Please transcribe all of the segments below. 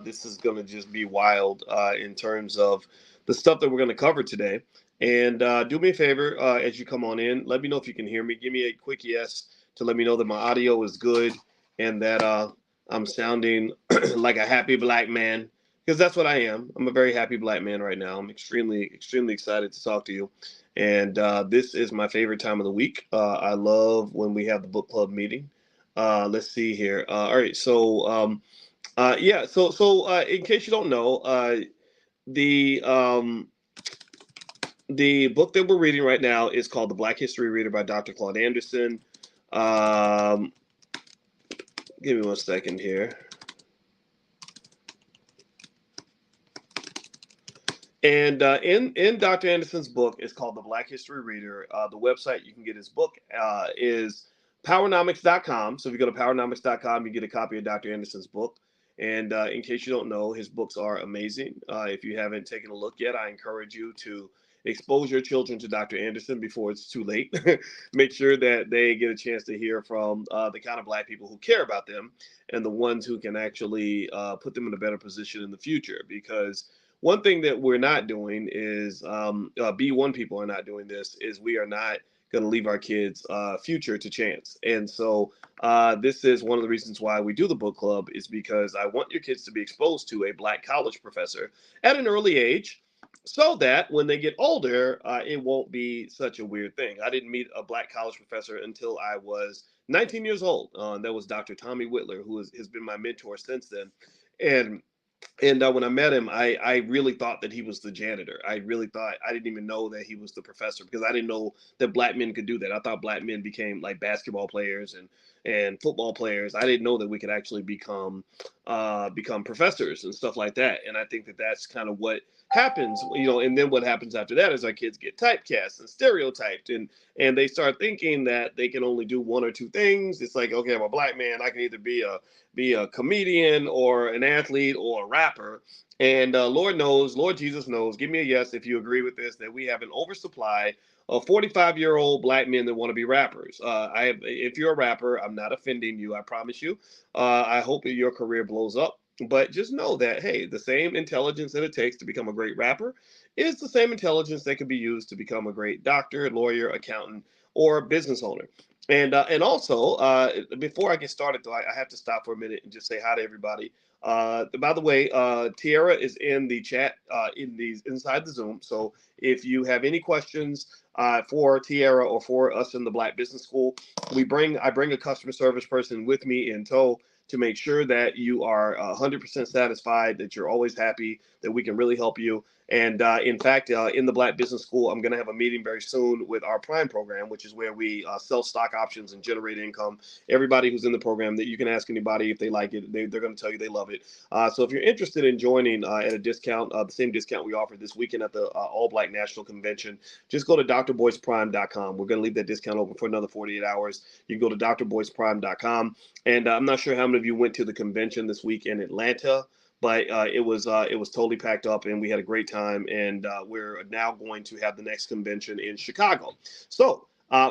this is going to just be wild in terms of the stuff that we're going to cover today. And do me a favor as you come on in, let me know if you can hear me. Give me a quick yes to let me know that my audio is good and that I'm sounding like a happy black man, because that's what I am. I'm a very happy black man right now. I'm extremely excited to talk to you. And this is my favorite time of the week. I love when we have the book club meeting. Let's see here. All right, so yeah, so in case you don't know, the um, the book that we're reading right now is called The Black History Reader by Dr. Claud Anderson. Um, Give me one second here. And in Dr. Anderson's book, it's called The Black History Reader. The website you can get his book is powernomics.com. So if you go to powernomics.com, you get a copy of Dr. Anderson's book. And in case you don't know, his books are amazing. If you haven't taken a look yet, I encourage you to expose your children to Dr. Anderson before it's too late. Make sure that they get a chance to hear from the kind of black people who care about them and the ones who can actually put them in a better position in the future. Because one thing that we're not doing is B1 people are not doing this, is we are not going to leave our kids future to chance. And so this is one of the reasons why we do the book club, is because I want your kids to be exposed to a black college professor at an early age, so that when they get older, it won't be such a weird thing. I didn't meet a black college professor until I was 19 years old. That was Dr. Tommy Whitler, who has been my mentor since then. And when I met him, I really thought that he was the janitor. I really thought, I didn't even know that he was the professor, because I didn't know that black men could do that. I thought black men became like basketball players and football players. I didn't know that we could actually become professors and stuff like that. And I think that that's kind of what happens, and then what happens after that is our kids get typecast and stereotyped, and they start thinking that they can only do one or two things. It's like, okay, I'm a black man, I can either be a comedian or an athlete or a rapper. And Lord Jesus knows, give me a yes if you agree with this, that we have an oversupply of 45-year-old black men that want to be rappers. If you're a rapper, I'm not offending you, I promise you. I hope that your career blows up. But just know that, hey, the same intelligence that it takes to become a great rapper is the same intelligence that can be used to become a great doctor, lawyer, accountant, or business owner. And also, before I get started, though, I have to stop for a minute and just say hi to everybody. By the way, Tiara is in the chat inside the Zoom. So if you have any questions for Tiara or for us in the Black Business School, I bring a customer service person with me in tow to make sure that you are 100% satisfied, that you're always happy, that we can really help you. And in fact, in the Black Business School, I'm going to have a meeting very soon with our Prime program, which is where we sell stock options and generate income. Everybody who's in the program, that you can ask anybody if they like it, they're going to tell you they love it. So if you're interested in joining at a discount, the same discount we offered this weekend at the All Black National Convention, just go to drboyceprime.com. We're going to leave that discount open for another 48 hours. You can go to drboyceprime.com. And I'm not sure how many of you went to the convention this week in Atlanta, but it was totally packed up, and we had a great time. And we're now going to have the next convention in Chicago. So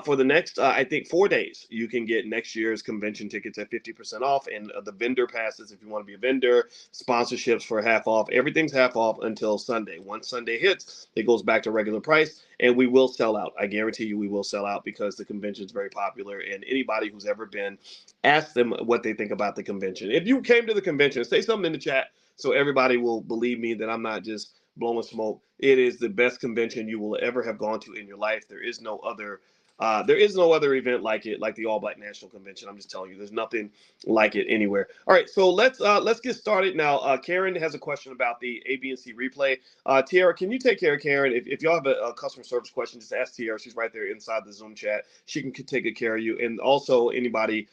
for the next, I think, 4 days, you can get next year's convention tickets at 50% off, and the vendor passes if you want to be a vendor, sponsorships for half off. Everything's half off until Sunday. Once Sunday hits, it goes back to regular price, and we will sell out. I guarantee you we will sell out, because the convention is very popular, and anybody who's ever been, ask them what they think about the convention. If you came to the convention, say something in the chat so everybody will believe me that I'm not just blowing smoke. It is the best convention you will ever have gone to in your life. There is no other event like it, like the All Black National Convention. I'm just telling you, there's nothing like it anywhere. All right, so let's get started now. Karen has a question about the A, B, and C replay. Tiara, can you take care of Karen? If y'all have a customer service question, just ask Tiara. She's right there inside the Zoom chat. She can take good care of you. And also anybody,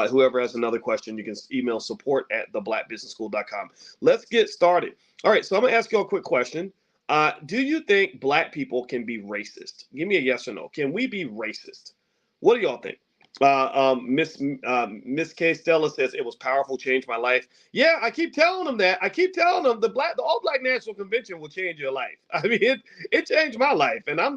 whoever has another question, you can email support@theblackbusinessschool.com. Let's get started. All right, so I'm going to ask you a quick question. Do you think black people can be racist? Give me a yes or no. Can we be racist? What do y'all think? Miss K Stella says it was powerful, changed my life. Yeah, I keep telling them that. I keep telling them the All Black National Convention will change your life. I mean, it changed my life, and I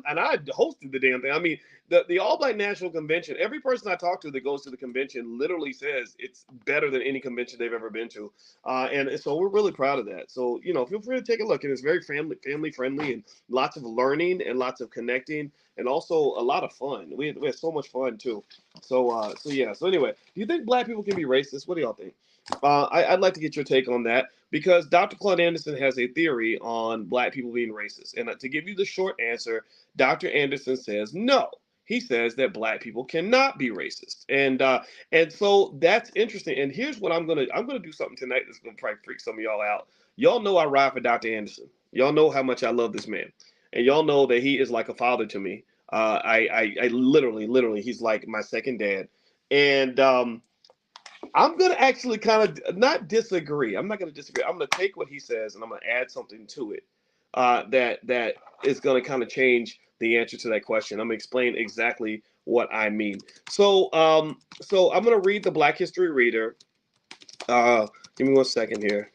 hosted the damn thing. I mean, the All Black National Convention. Every person I talk to that goes to the convention literally says it's better than any convention they've ever been to, and so we're really proud of that. So feel free to take a look, and it's very family friendly, and lots of learning and lots of connecting, and also a lot of fun. We had so much fun too. So yeah. So anyway, do you think black people can be racist? What do y'all think? I'd like to get your take on that because Dr. Claud Anderson has a theory on black people being racist. And to give you the short answer, Dr. Anderson says no. He says that black people cannot be racist, and so that's interesting. And here's what I'm gonna do something tonight that's gonna probably freak some of y'all out. Y'all know I ride for Dr. Anderson. Y'all know how much I love this man, and y'all know that he is like a father to me. I literally, he's like my second dad, and I'm gonna actually kind of not disagree. I'm not gonna disagree. I'm gonna take what he says and I'm gonna add something to it that is gonna kind of change the answer to that question. I'm gonna explain exactly what I mean. So I'm gonna read the Black History Reader. Give me one second here.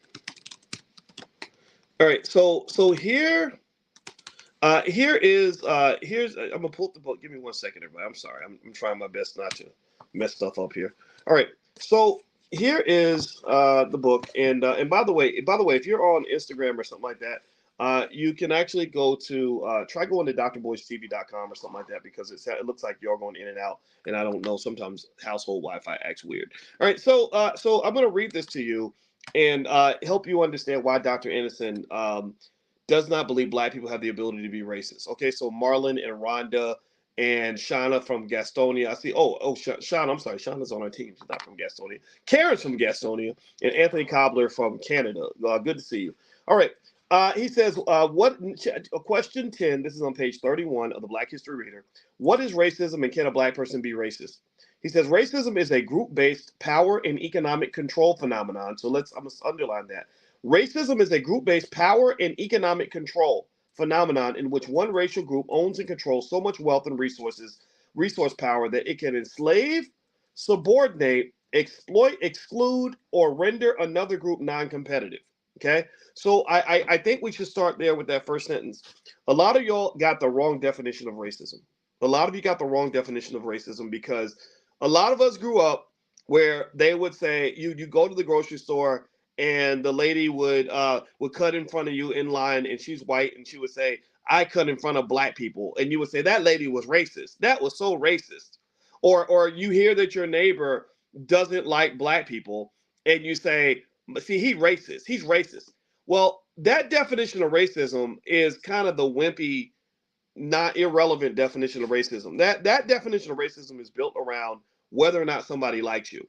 All right. So here. Here's I'm gonna pull up the book. Give me one second, everybody. I'm sorry. I'm trying my best not to mess stuff up here. All right. So here is the book, and by the way, if you're on Instagram or something like that, you can actually go to try going to drboycetv.com or something like that because it looks like you're going in and out, and I don't know. Sometimes household Wi-Fi acts weird. All right. So I'm gonna read this to you and help you understand why Dr. Anderson does not believe black people have the ability to be racist. Okay, so Marlon and Rhonda and Shauna from Gastonia. I see. Shauna. I'm sorry. Shauna's on our team. She's not from Gastonia. Karen's from Gastonia, and Anthony Cobbler from Canada. Good to see you. All right. He says, question 10, this is on page 31 of the Black History Reader. What is racism and can a black person be racist? He says, racism is a group-based power and economic control phenomenon. So I'm going to underline that. Racism is a group-based power and economic control phenomenon in which one racial group owns and controls so much wealth and resource power that it can enslave, subordinate, exploit, exclude, or render another group non-competitive. Okay, so I think we should start there with that first sentence. A lot of y'all got the wrong definition of racism. A lot of you got the wrong definition of racism because a lot of us grew up where they would say you go to the grocery store and the lady would cut in front of you in line and she's white and she would say, I cut in front of black people, and you would say that lady was racist. That was so racist. Or you hear that your neighbor doesn't like black people and you say, see, he's racist. Well, that definition of racism is kind of the wimpy, not irrelevant definition of racism. That definition of racism is built around whether or not somebody likes you.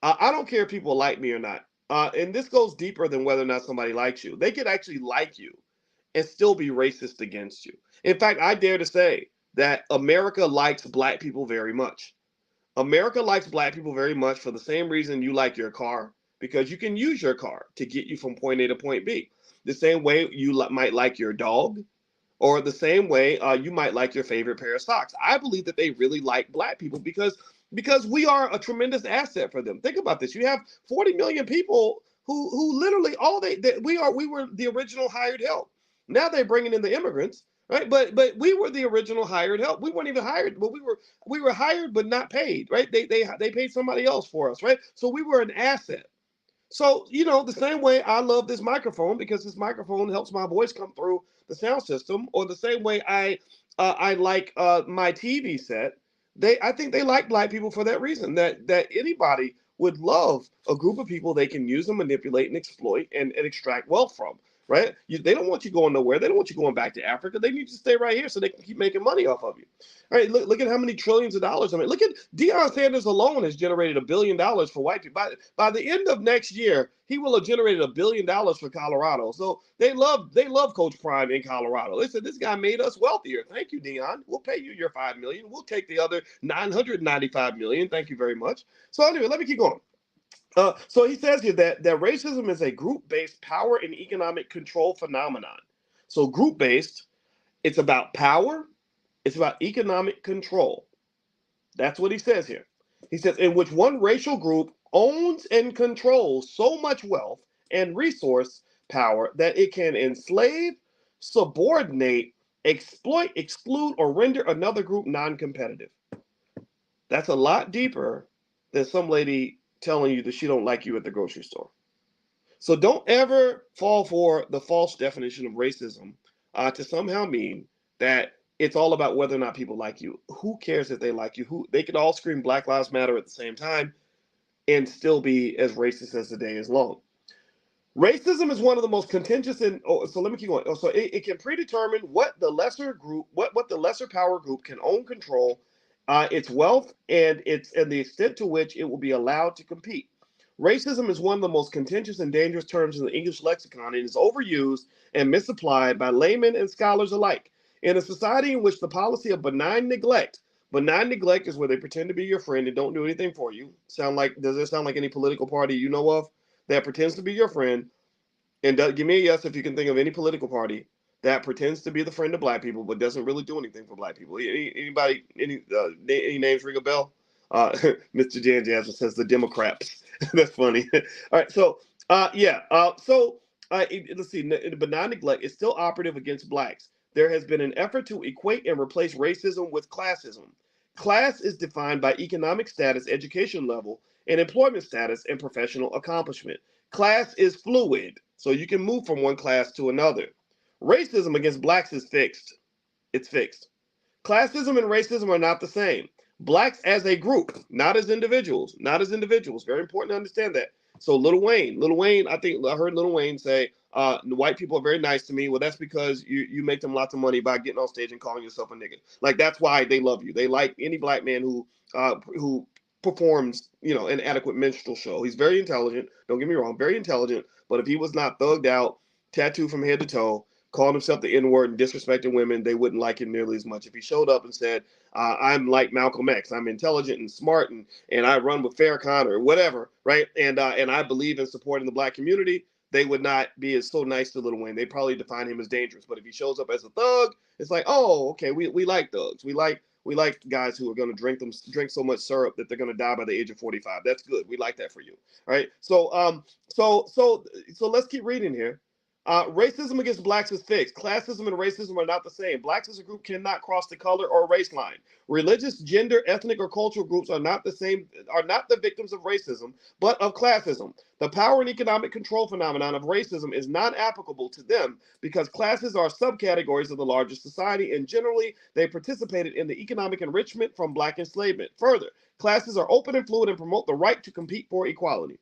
I don't care if people like me or not. And this goes deeper than whether or not somebody likes you. They could actually like you and still be racist against you. In fact, I dare to say that America likes black people very much. America likes black people very much for the same reason you like your car, because you can use your car to get you from point A to point B. The same way you might like your dog, or the same way you might like your favorite pair of socks. I believe that they really like black people because we are a tremendous asset for them. Think about this. You have 40 million people who literally we were the original hired help. Now they're bringing in the immigrants, right? But we were the original hired help. We weren't even hired, but we were hired but not paid, right? They paid somebody else for us, right? So we were an asset. So, the same way I love this microphone because this microphone helps my voice come through the sound system, or the same way I like my TV set. I think they like black people for that reason. That anybody would love a group of people they can use and manipulate and exploit and extract wealth from. Right? They don't want you going nowhere. They don't want you going back to Africa. They need you to stay right here so they can keep making money off of you. All right, look at how many trillions of dollars. I mean, look at Deion Sanders alone has generated $1 billion for white people. By the end of next year, he will have generated $1 billion for Colorado. So they love Coach Prime in Colorado. They said this guy made us wealthier. Thank you, Deion. We'll pay you your $5 million. We'll take the other $995 million. Thank you very much. So anyway, let me keep going. So he says here that racism is a group-based power and economic control phenomenon. So group-based, it's about power, it's about economic control. That's what he says here. He says, in which one racial group owns and controls so much wealth and resource power that it can enslave, subordinate, exploit, exclude, or render another group non-competitive. That's a lot deeper than some lady telling you that she don't like you at the grocery store. So don't ever fall for the false definition of racism to somehow mean that it's all about whether or not people like you. Who cares if they like you? Who they could all scream Black Lives Matter at the same time and still be as racist as the day is long. Racism is one of the most contentious in. Oh, so let me keep going. So it can predetermine what the lesser group, what the lesser power group can own, control, its wealth, and the extent to which it will be allowed to compete. Racism is one of the most contentious and dangerous terms in the English lexicon and is overused and misapplied by laymen and scholars alike. In a society in which the policy of benign neglect is where they pretend to be your friend and don't do anything for you. Does it sound like any political party you know of that pretends to be your friend? And give me a yes if you can think of any political party that pretends to be the friend of black people but doesn't really do anything for black people. Anybody? Any names ring a bell? Mr. Jan Jasmine says the Democrats. That's funny. All right, so yeah, let's see. Benign neglect is still operative against blacks. There has been an effort to equate and replace racism with classism. Class is defined by economic status, education level, and employment status and professional accomplishment. Class is fluid, so you can move from one class to another. Racism against blacks is fixed. It's fixed. Classism and racism are not the same. Blacks as a group, not as individuals, not as individuals. Very important to understand that. So Lil Wayne, I think I heard Lil Wayne say, the white people are very nice to me. Well, that's because you make them lots of money by getting on stage and calling yourself a nigga. Like that's why they love you. They like any black man who performs, an adequate minstrel show. He's very intelligent. Don't get me wrong, very intelligent. But if he was not thugged out, tattooed from head to toe, calling himself the N-word and disrespecting women, they wouldn't like him nearly as much. If he showed up and said, I'm like Malcolm X, I'm intelligent and smart and I run with Farrakhan or whatever, right? And I believe in supporting the black community, they would not be as so nice to Lil Wayne. They probably define him as dangerous. But if he shows up as a thug, it's like, oh, okay, we like thugs. We like guys who are going to drink so much syrup that they're going to die by the age of 45. That's good. We like that for you. All right. So let's keep reading here. Racism against blacks is fixed. Classism and racism are not the same. Blacks as a group cannot cross the color or race line. Religious, gender, ethnic, or cultural groups are not the victims of racism, but of classism. The power and economic control phenomenon of racism is not applicable to them because classes are subcategories of the larger society, and generally they participated in the economic enrichment from black enslavement. Further, classes are open and fluid and promote the right to compete for equality.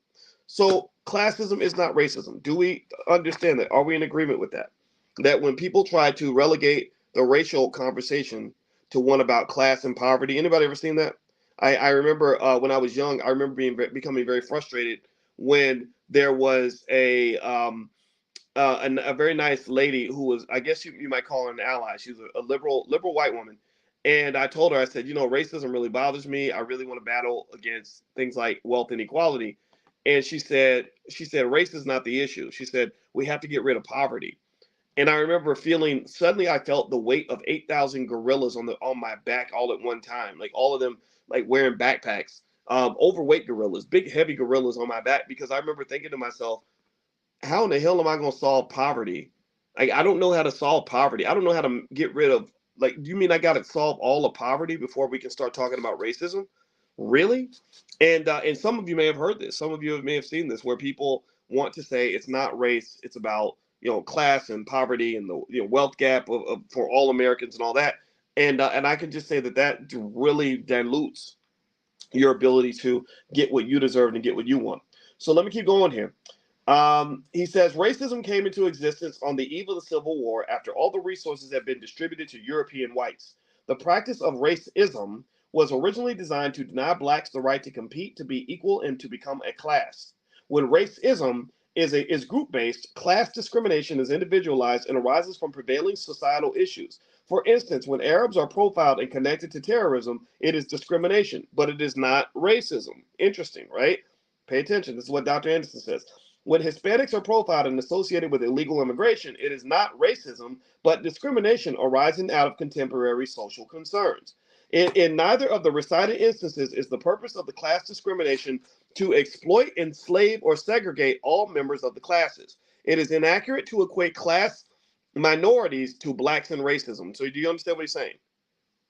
So classism is not racism. Do we understand that? Are we in agreement with that? That when people try to relegate the racial conversation to one about class and poverty, anybody ever seen that? I remember when I was young, I remember becoming very frustrated when there was a very nice lady who was, I guess you might call her an ally. She was a liberal white woman. And I told her, I said, racism really bothers me. I really want to battle against things like wealth inequality. And she said, race is not the issue. She said, we have to get rid of poverty. And I remember suddenly I felt the weight of 8,000 gorillas on my back all at one time. Like all of them, like wearing backpacks, overweight gorillas, big, heavy gorillas on my back. Because I remember thinking to myself, how in the hell am I going to solve poverty? Like, I don't know how to solve poverty. I don't know how to get rid of, do you mean I got to solve all of poverty before we can start talking about racism? Really? And some of you may have heard this. Some of you may have seen this, where people want to say it's not race, it's about class and poverty and the wealth gap for all Americans and all that. And I can just say that really dilutes your ability to get what you deserve and get what you want. So let me keep going here. He says racism came into existence on the eve of the Civil War after all the resources had been distributed to European whites. The practice of racism was originally designed to deny blacks the right to compete, to be equal, and to become a class. When racism is group-based, class discrimination is individualized and arises from prevailing societal issues. For instance, when Arabs are profiled and connected to terrorism, it is discrimination, but it is not racism. Interesting, right? Pay attention. This is what Dr. Anderson says. When Hispanics are profiled and associated with illegal immigration, it is not racism, but discrimination arising out of contemporary social concerns. In neither of the recited instances is the purpose of the class discrimination to exploit, enslave, or segregate all members of the classes. It is inaccurate to equate class minorities to blacks and racism. So do you understand what he's saying?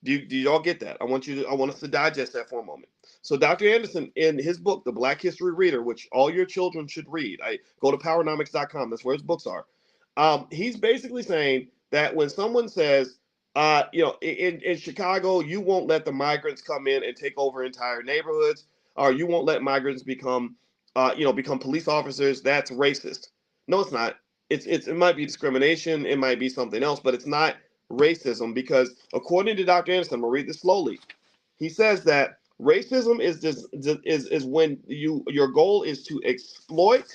Do y'all get that? I want us to digest that for a moment. So Dr. Anderson, in his book, The Black History Reader, which all your children should read, I go to powernomics.com. That's where his books are. He's basically saying that when someone says, in Chicago, you won't let the migrants come in and take over entire neighborhoods, or you won't let migrants become police officers. That's racist. No, it's not. It might be discrimination. It might be something else, but it's not racism, because according to Dr. Anderson, I'm gonna read this slowly. He says that racism is when your goal is to exploit,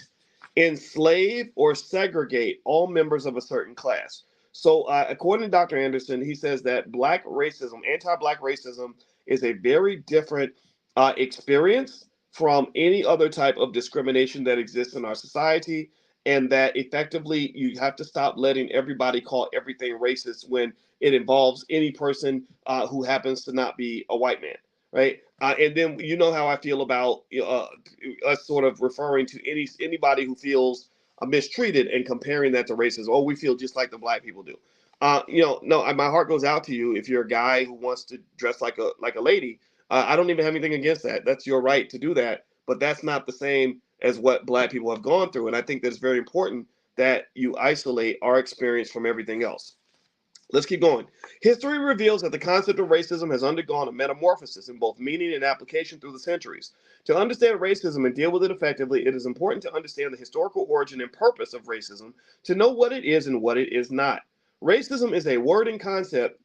enslave, or segregate all members of a certain class. So according to Dr. Anderson, he says that black racism, anti-black racism, is a very different experience from any other type of discrimination that exists in our society, and that effectively you have to stop letting everybody call everything racist when it involves any person who happens to not be a white man, right? And then you know how I feel about us sort of referring to anybody who feels mistreated and comparing that to racism. Oh, we feel just like the black people do. No, my heart goes out to you if you're a guy who wants to dress like a lady. I don't even have anything against that. That's your right to do that, but that's not the same as what black people have gone through. And I think that it's very important that you isolate our experience from everything else. Let's keep going. History reveals that the concept of racism has undergone a metamorphosis in both meaning and application through the centuries. To understand racism and deal with it effectively, it is important to understand the historical origin and purpose of racism, to know what it is and what it is not. Racism is a word and concept,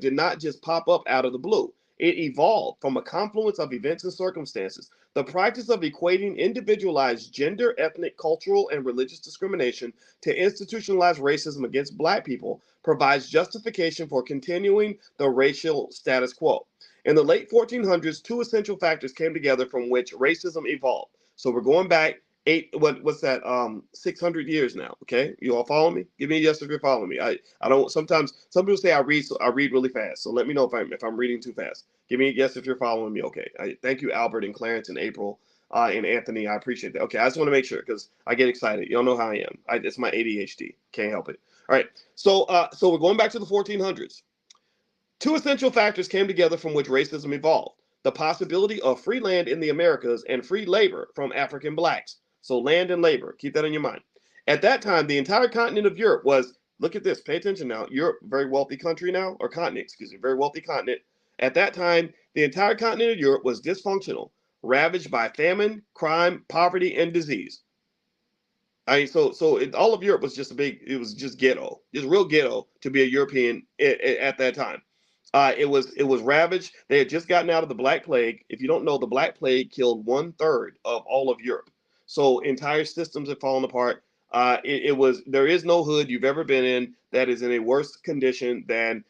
did not just pop up out of the blue. It evolved from a confluence of events and circumstances. The practice of equating individualized gender, ethnic, cultural, and religious discrimination to institutionalized racism against black people provides justification for continuing the racial status quo. In the late 1400s, two essential factors came together from which racism evolved. So we're going back what's that 600 years now. Okay, you all follow me? Give me a yes if you're following me. I don't, sometimes some people say I read really fast, so let me know if I'm reading too fast. Give me a yes if you're following me. Okay, thank you, Albert and Clarence and April and Anthony. I appreciate that. Okay, I just want to make sure because I get excited. Y'all know how I am. It's my ADHD. Can't help it. All right, so we're going back to the 1400s. Two essential factors came together from which racism evolved: the possibility of free land in the Americas and free labor from African blacks. So land and labor, keep that in your mind. At that time, the entire continent of Europe was, look at this, pay attention now, Europe, very wealthy country now, or continent, excuse me, very wealthy continent. At that time, the entire continent of Europe was dysfunctional, ravaged by famine, crime, poverty, and disease. All of Europe was just it was just ghetto, just real ghetto to be a European at that time. It was ravaged. They had just gotten out of the Black Plague. If you don't know, the Black Plague killed 1/3 of all of Europe. So entire systems had fallen apart. There is no hood you've ever been in that is in a worse condition than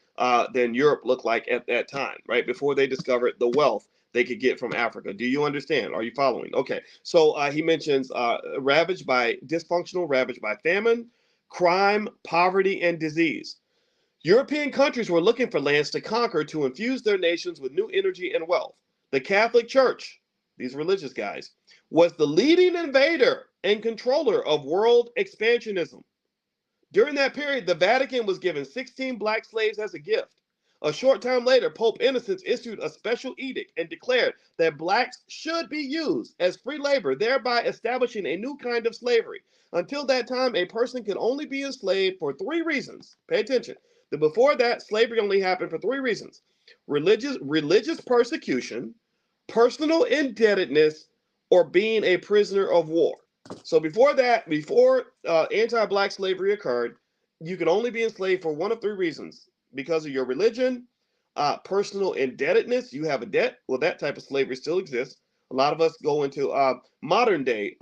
Europe looked like at that time, right? Before they discovered the wealth they could get from Africa. Do you understand? Are you following? Okay. So he mentions ravaged by famine, crime, poverty, and disease. European countries were looking for lands to conquer to infuse their nations with new energy and wealth. The Catholic Church, these religious guys, was the leading invader and controller of world expansionism. During that period, the Vatican was given 16 black slaves as a gift. A short time later, Pope Innocent issued a special edict and declared that blacks should be used as free labor, thereby establishing a new kind of slavery. Until that time, a person could only be enslaved for 3 reasons. Pay attention. Before that, slavery only happened for 3 reasons: religious persecution, personal indebtedness, or being a prisoner of war. So before anti-black slavery occurred, you could only be enslaved for one of 3 reasons: because of your religion, personal indebtedness, you have a debt. Well, that type of slavery still exists. A lot of us go into modern day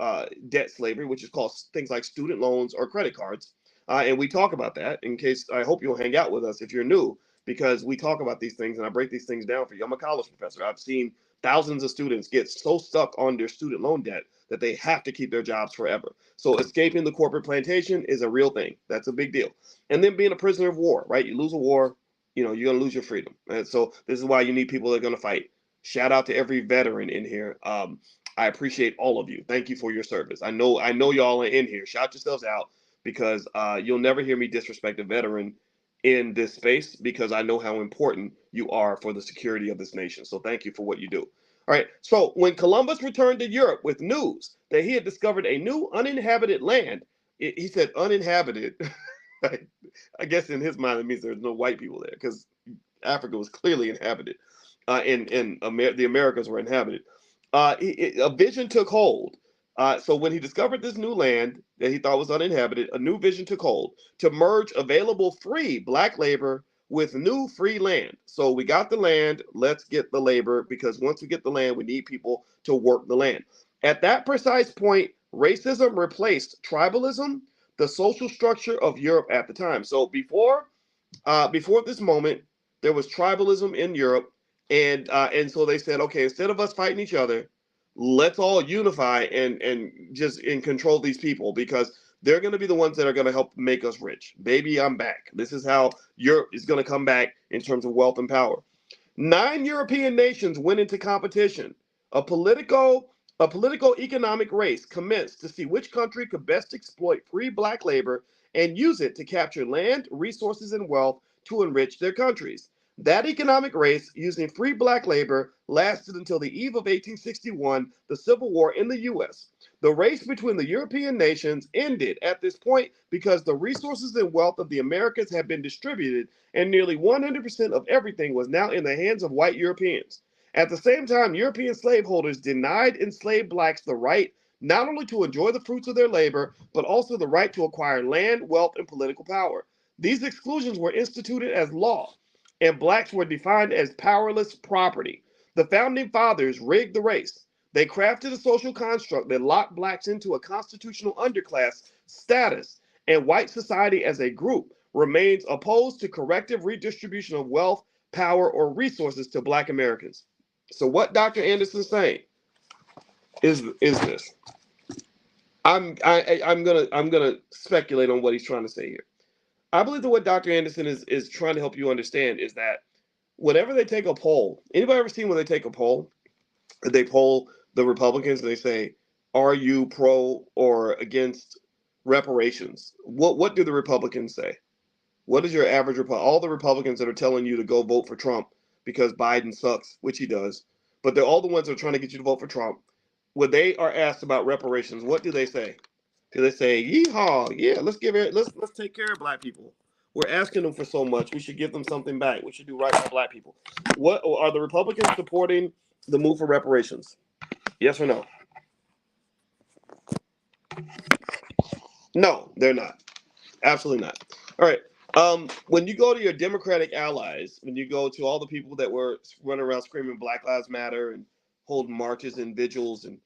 debt slavery, which is called things like student loans or credit cards. And we talk about that in case, I hope you'll hang out with us if you're new, because we talk about these things and I break these things down for you. I'm a college professor. I've seen thousands of students get so stuck on their student loan debt that they have to keep their jobs forever. So escaping the corporate plantation is a real thing. That's a big deal. And then being a prisoner of war, right? You lose a war, you're gonna lose your freedom. And so this is why you need people that are gonna fight. Shout out to every veteran in here. I appreciate all of you. Thank you for your service. I know y'all are in here. Shout yourselves out because you'll never hear me disrespect a veteran in this space because I know how important you are for the security of this nation. So thank you for what you do. All right. So when Columbus returned to Europe with news that he had discovered a new uninhabited land, he said uninhabited. I guess in his mind it means there's no white people there because Africa was clearly inhabited, the Americas were inhabited. A vision took hold. So when he discovered this new land that he thought was uninhabited, a new vision took hold to merge available free black labor with new free land. So we got the land, let's get the labor, because once we get the land, we need people to work the land. At that precise point, racism replaced tribalism, the social structure of Europe at the time. So before this moment, there was tribalism in Europe, and so they said, okay, instead of us fighting each other, let's all unify and control these people because they're going to be the ones that are going to help make us rich. Baby, I'm back. This is how Europe is going to come back in terms of wealth and power. 9 European nations went into competition. A political economic race commenced to see which country could best exploit free black labor and use it to capture land, resources, and wealth to enrich their countries. That economic race, using free black labor, lasted until the eve of 1861, the Civil War in the U.S. The race between the European nations ended at this point because the resources and wealth of the Americas had been distributed, and nearly 100% of everything was now in the hands of white Europeans. At the same time, European slaveholders denied enslaved blacks the right not only to enjoy the fruits of their labor, but also the right to acquire land, wealth, and political power. These exclusions were instituted as law, and blacks were defined as powerless property. The founding fathers rigged the race. They crafted a social construct that locked blacks into a constitutional underclass status, and white society as a group remains opposed to corrective redistribution of wealth, power, or resources to black Americans. So what Dr. Anderson's saying is this. I'm gonna speculate on what he's trying to say here. I believe that what Dr. Anderson is trying to help you understand is that whenever they take a poll, anybody ever seen when they take a poll, they poll the Republicans and they say, "Are you pro or against reparations?" What do the Republicans say? What is your average all the Republicans that are telling you to go vote for Trump because Biden sucks, which he does, but they're all the ones that are trying to get you to vote for Trump. When they are asked about reparations, what do they say? Do they say, "Yeehaw, yeah, let's take care of black people. We're asking them for so much. We should give them something back. We should do right by black people." What are the Republicans supporting the move for reparations? Yes or no? No, they're not. Absolutely not. All right. When you go to your Democratic allies, when you go to all the people that were running around screaming Black Lives Matter and holding marches and vigils and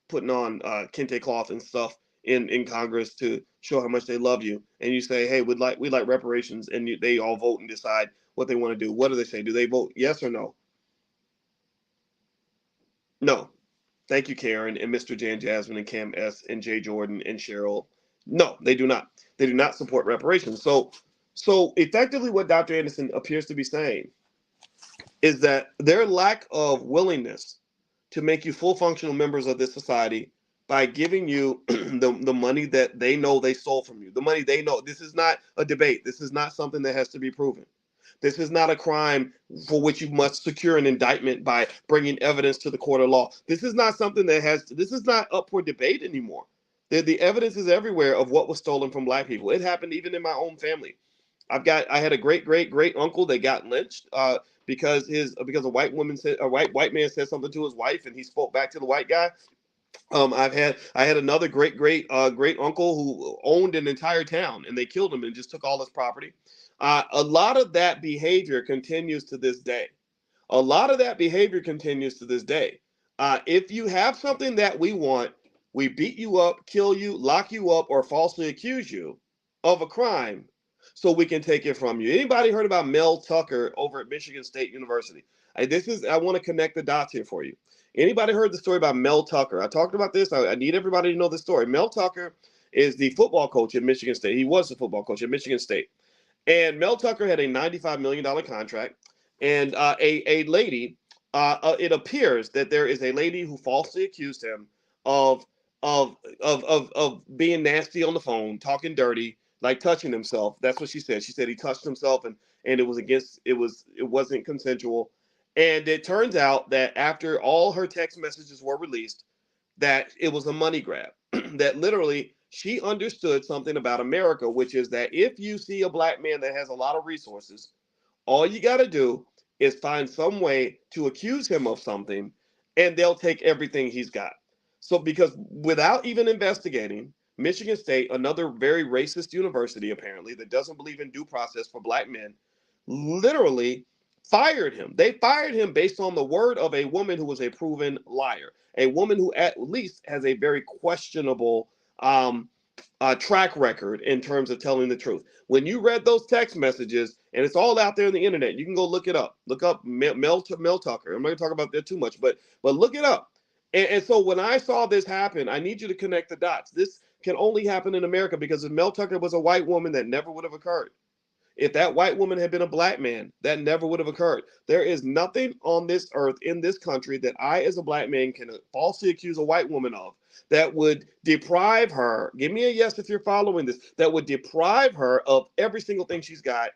putting on kente cloth and stuff in Congress to show how much they love you, and you say, "Hey, we like reparations," and they all vote and decide what they want to do. What do they say? Do they vote yes or no? No. Thank you, Karen and Mr. Jan Jasmine and Cam S and Jay Jordan and Cheryl. No, they do not. They do not support reparations. So effectively, what Dr. Anderson appears to be saying is that their lack of willingness to make you full functional members of this society by giving you the money that they know they stole from you, the money they know. This is not a debate. This is not something that has to be proven. This is not a crime for which you must secure an indictment by bringing evidence to the court of law. This is not something this is not up for debate anymore. The evidence is everywhere of what was stolen from black people. It happened even in my own family. I had a great uncle that got lynched because a white man said something to his wife and he spoke back to the white guy. I had another great uncle who owned an entire town and they killed him and just took all his property. A lot of that behavior continues to this day. A lot of that behavior continues to this day. If you have something that we want, we beat you up, kill you, lock you up, or falsely accuse you of a crime so we can take it from you. Anybody heard about Mel Tucker over at Michigan State University? I want to connect the dots here for you. Anybody heard the story about Mel Tucker? I talked about this. I need everybody to know the story. Mel Tucker is the football coach at Michigan State. He was the football coach at Michigan State. And Mel Tucker had a $95 million contract. And a lady, it appears that there is a lady who falsely accused him of, of being nasty on the phone, talking dirty, like touching himself. That's what she said. She said he touched himself, and it wasn't consensual. And it turns out that after all her text messages were released, that it was a money grab. That literally she understood something about America, which is that if you see a black man that has a lot of resources, all you got to do is find some way to accuse him of something, and they'll take everything he's got. So, because without even investigating, Michigan State, another very racist university apparently that doesn't believe in due process for black men, literally fired him. They fired him based on the word of a woman who was a proven liar, a woman who at least has a very questionable track record in terms of telling the truth. When you read those text messages, and it's all out there on the internet, you can go look it up. Look up Mel Tucker. I'm not going to talk about that too much, but look it up. And so when I saw this happen, I need you to connect the dots. This can only happen in America because if Mel Tucker was a white woman, that never would have occurred. If that white woman had been a black man, that never would have occurred. There is nothing on this earth, in this country, that I, as a black man, can falsely accuse a white woman of that would deprive her. Give me a yes if you're following this. That would deprive her of every single thing she's got,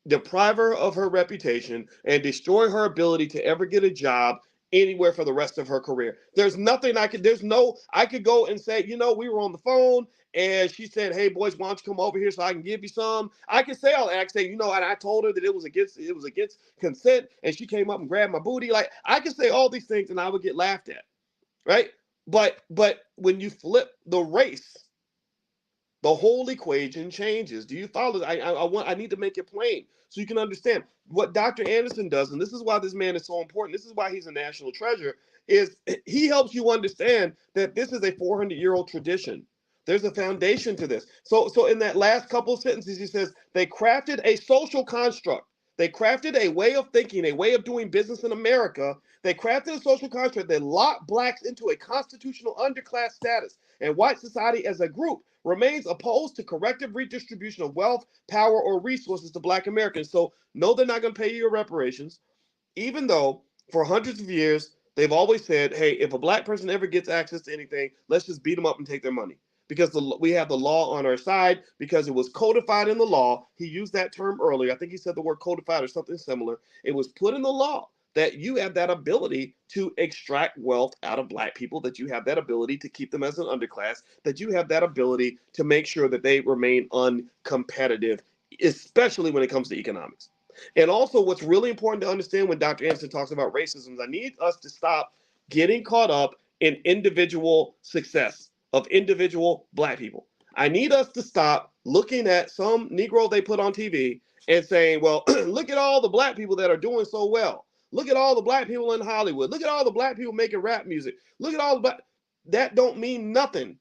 deprive her of her reputation, and destroy her ability to ever get a job anywhere for the rest of her career. There's nothing I could go and say, we were on the phone and she said, "Hey boys, why don't you come over here so I can give you some?" I can say all that. I can say, and I told her that it was against consent, and she came up and grabbed my booty. Like, I can say all these things and I would get laughed at, right? But when you flip the race, the whole equation changes. Do you follow? I need to make it plain so you can understand what Dr. Anderson does, and this is why this man is so important. This is why he's a national treasure. Is he helps you understand that this is a 400-year-old tradition. There's a foundation to this. So in that last couple of sentences, he says they crafted a social construct. They crafted a way of thinking, a way of doing business in America. They crafted a social construct that locked blacks into a constitutional underclass status, and white society as a group remains opposed to corrective redistribution of wealth, power, or resources to black Americans. So, no, they're not going to pay you your reparations, even though for hundreds of years they've always said, hey, if a black person ever gets access to anything, let's just beat them up and take their money. Because we have the law on our side, because it was codified in the law. He used that term earlier. I think he said the word codified or something similar. It was put in the law that you have that ability to extract wealth out of black people, that you have that ability to keep them as an underclass, that you have that ability to make sure that they remain uncompetitive, especially when it comes to economics. And also, what's really important to understand when Dr. Anderson talks about racism is I need us to stop getting caught up in individual success of individual black people. I need us to stop looking at some Negro they put on TV and saying, well, look at all the black people that are doing so well. Look at all the black people in Hollywood. Look at all the black people making rap music. Look at all the black. That don't mean nothing.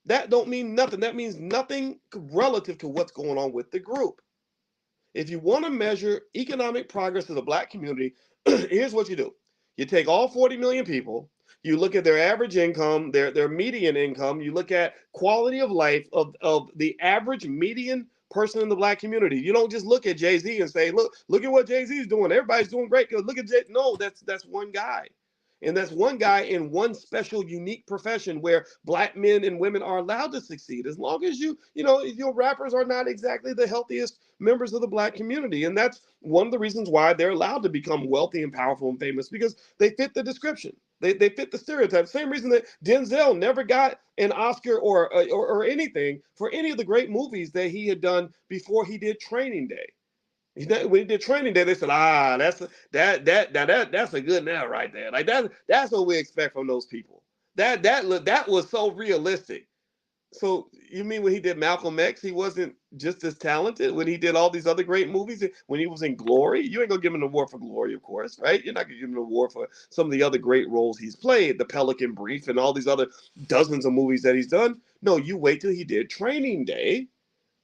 That don't mean nothing. That means nothing relative to what's going on with the group. If you want to measure economic progress of the black community, here's what you do. You take all 40 million people, you look at their average income, their median income, you look at quality of life of the average median person in the black community. You don't just look at Jay-Z and say, look at what Jay-Z is doing. Everybody's doing great. Look at Jay. No, that's one guy. And that's one guy in one special, unique profession where black men and women are allowed to succeed, as long as your rappers are not exactly the healthiest members of the black community. And that's one of the reasons why they're allowed to become wealthy and powerful and famous, because they fit the description. They fit the stereotype. Same reason that Denzel never got an Oscar or anything for any of the great movies that he had done before he did Training Day. When he did Training Day, they said, that's a good now right there. Like that's what we expect from those people. That was so realistic. So you mean when he did Malcolm X, he wasn't just as talented? When he did all these other great movies, when he was in Glory, you ain't gonna give him an award for Glory, of course, right? You're not gonna give him an award for some of the other great roles he's played, The Pelican Brief, and all these other dozens of movies that he's done. No, you wait till he did Training Day,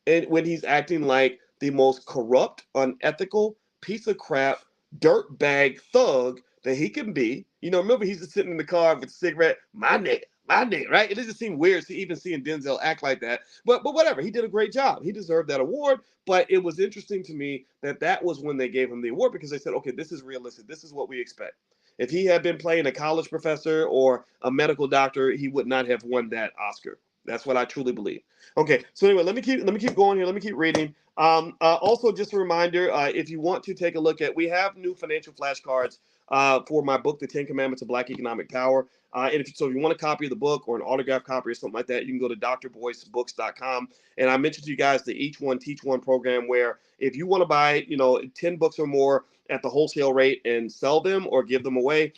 and when he's acting like the most corrupt, unethical piece of crap, dirtbag thug that he can be. Remember he's just sitting in the car with a cigarette, my nigga. my nigga, right? It just seemed weird to even seeing Denzel act like that. But whatever, he did a great job. He deserved that award. But it was interesting to me that that was when they gave him the award, because they said, okay, this is realistic. This is what we expect. If he had been playing a college professor or a medical doctor, he would not have won that Oscar. That's what I truly believe. Okay, so anyway, let me keep going here. Let me keep reading. Also, just a reminder, if you want to take a look at, we have new financial flashcards for my book, The 10 Commandments of Black Economic Power. If you want a copy of the book or an autographed copy or something like that, you can go to drboycebooks.com. And I mentioned to you guys the Each One Teach One program, where if you want to buy, 10 books or more at the wholesale rate and sell them or give them away,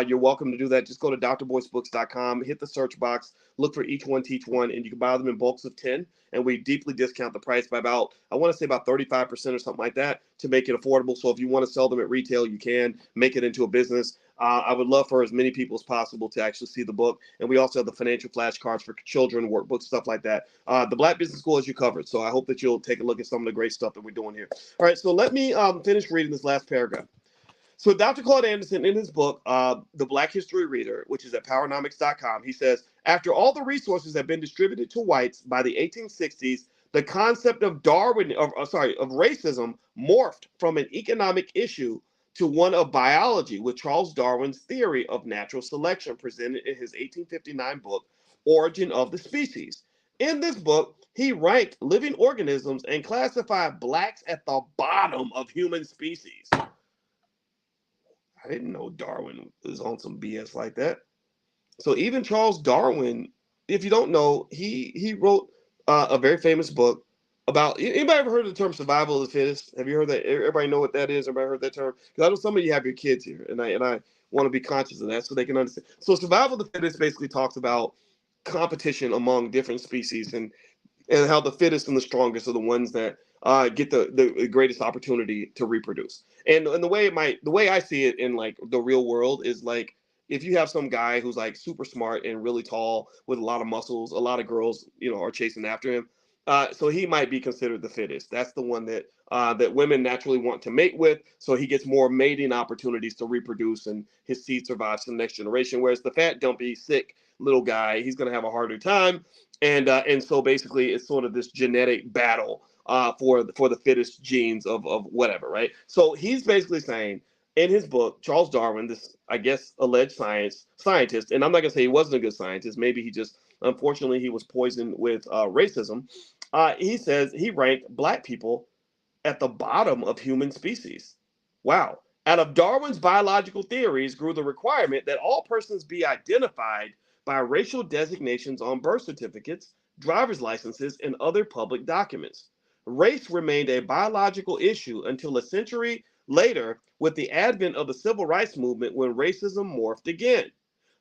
you're welcome to do that. Just go to drboycebooks.com, hit the search box, look for Each One Teach One, and you can buy them in bulks of 10. And we deeply discount the price by I want to say about 35% or something like that, to make it affordable. So if you want to sell them at retail, you can make it into a business. I would love for as many people as possible to actually see the book. And we also have the financial flashcards for children, workbooks, stuff like that. The Black Business School has you covered. So I hope that you'll take a look at some of the great stuff that we're doing here. All right, so let me finish reading this last paragraph. So Dr. Claud Anderson, in his book, The Black History Reader, which is at powernomics.com, he says, after all the resources have been distributed to whites by the 1860s, the concept of racism morphed from an economic issue to one of biology, with Charles Darwin's theory of natural selection presented in his 1859 book, Origin of the Species. In this book, he ranked living organisms and classified blacks at the bottom of human species. I didn't know Darwin was on some BS like that. So even Charles Darwin, if you don't know, he wrote a very famous book about. Anybody ever heard of the term survival of the fittest? Have you heard that? Everybody know what that is? Everybody heard that term? Because I know some of you have your kids here, and I want to be conscious of that so they can understand. So survival of the fittest basically talks about competition among different species, and how the fittest and the strongest are the ones that get the greatest opportunity to reproduce. And the way I see it in like the real world is like, if you have some guy who's like super smart and really tall with a lot of muscles, a lot of girls, are chasing after him. So he might be considered the fittest. That's the one that women naturally want to mate with. So he gets more mating opportunities to reproduce, and his seed survives to the next generation. Whereas the fat, dumpy, sick little guy, he's going to have a harder time. And so basically, it's sort of this genetic battle for the fittest genes of whatever, right? So he's basically saying in his book, Charles Darwin, this I guess alleged scientist, and I'm not gonna say he wasn't a good scientist. Maybe he just, unfortunately, he was poisoned with racism. He says he ranked black people at the bottom of human species. Wow. Out of Darwin's biological theories grew the requirement that all persons be identified by racial designations on birth certificates, driver's licenses, and other public documents. Race remained a biological issue until a century later, with the advent of the civil rights movement, when racism morphed again.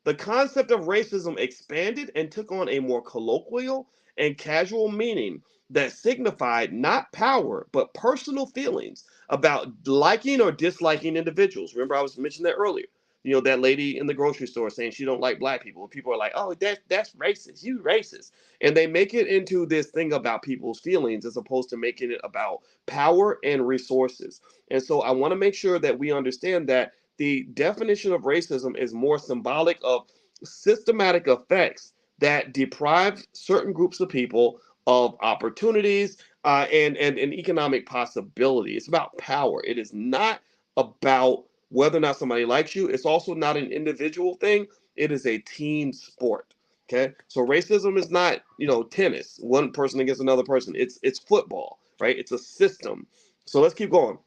The concept of racism expanded and took on a more colloquial and casual meaning that signified not power, but personal feelings about liking or disliking individuals. Remember, I was mentioning that earlier. That lady in the grocery store saying she don't like black people. People are like, oh, that's racist. You racist. And they make it into this thing about people's feelings as opposed to making it about power and resources. And so I want to make sure that we understand that the definition of racism is more symbolic of systematic effects that deprive certain groups of people of opportunities and economic possibility. It's about power. It is not about whether or not somebody likes you. It's also not an individual thing. It is a team sport. Okay, so racism is not tennis, one person against another person. It's football, right? It's a system. So let's keep going.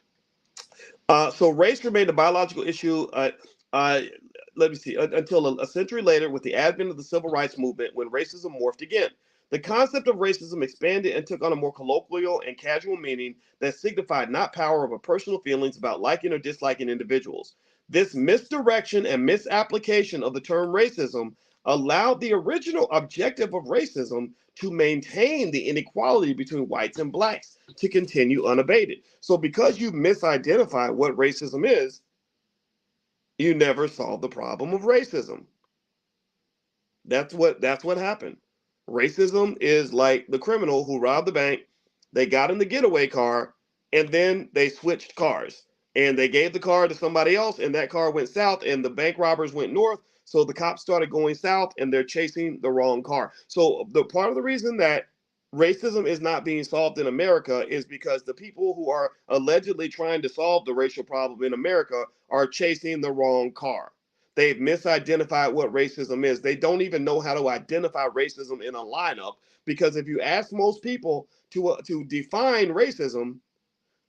So race remained a biological issue. Let me see. Until a century later, with the advent of the civil rights movement, when racism morphed again. The concept of racism expanded and took on a more colloquial and casual meaning that signified not power, but personal feelings about liking or disliking individuals. This misdirection and misapplication of the term racism allowed the original objective of racism to maintain the inequality between whites and blacks to continue unabated. So because you misidentify what racism is, you never solve the problem of racism. That's what happened. Racism is like the criminal who robbed the bank. They got in the getaway car, and then they switched cars. And they gave the car to somebody else, and that car went south, and the bank robbers went north. So the cops started going south and they're chasing the wrong car. So the part of the reason that racism is not being solved in America is because the people who are allegedly trying to solve the racial problem in America are chasing the wrong car. They've misidentified what racism is. They don't even know how to identify racism in a lineup, because if you ask most people to define racism,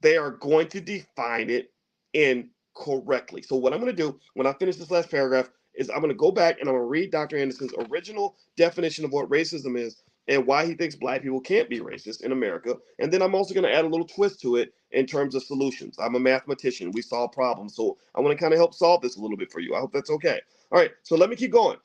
they are going to define it incorrectly. So what I'm going to do when I finish this last paragraph is I'm going to go back and I'm going to read Dr. Anderson's original definition of what racism is and why he thinks black people can't be racist in America. And then I'm also going to add a little twist to it in terms of solutions. I'm a mathematician. We solve problems. So I want to kind of help solve this a little bit for you. I hope that's okay. All right. So let me keep going.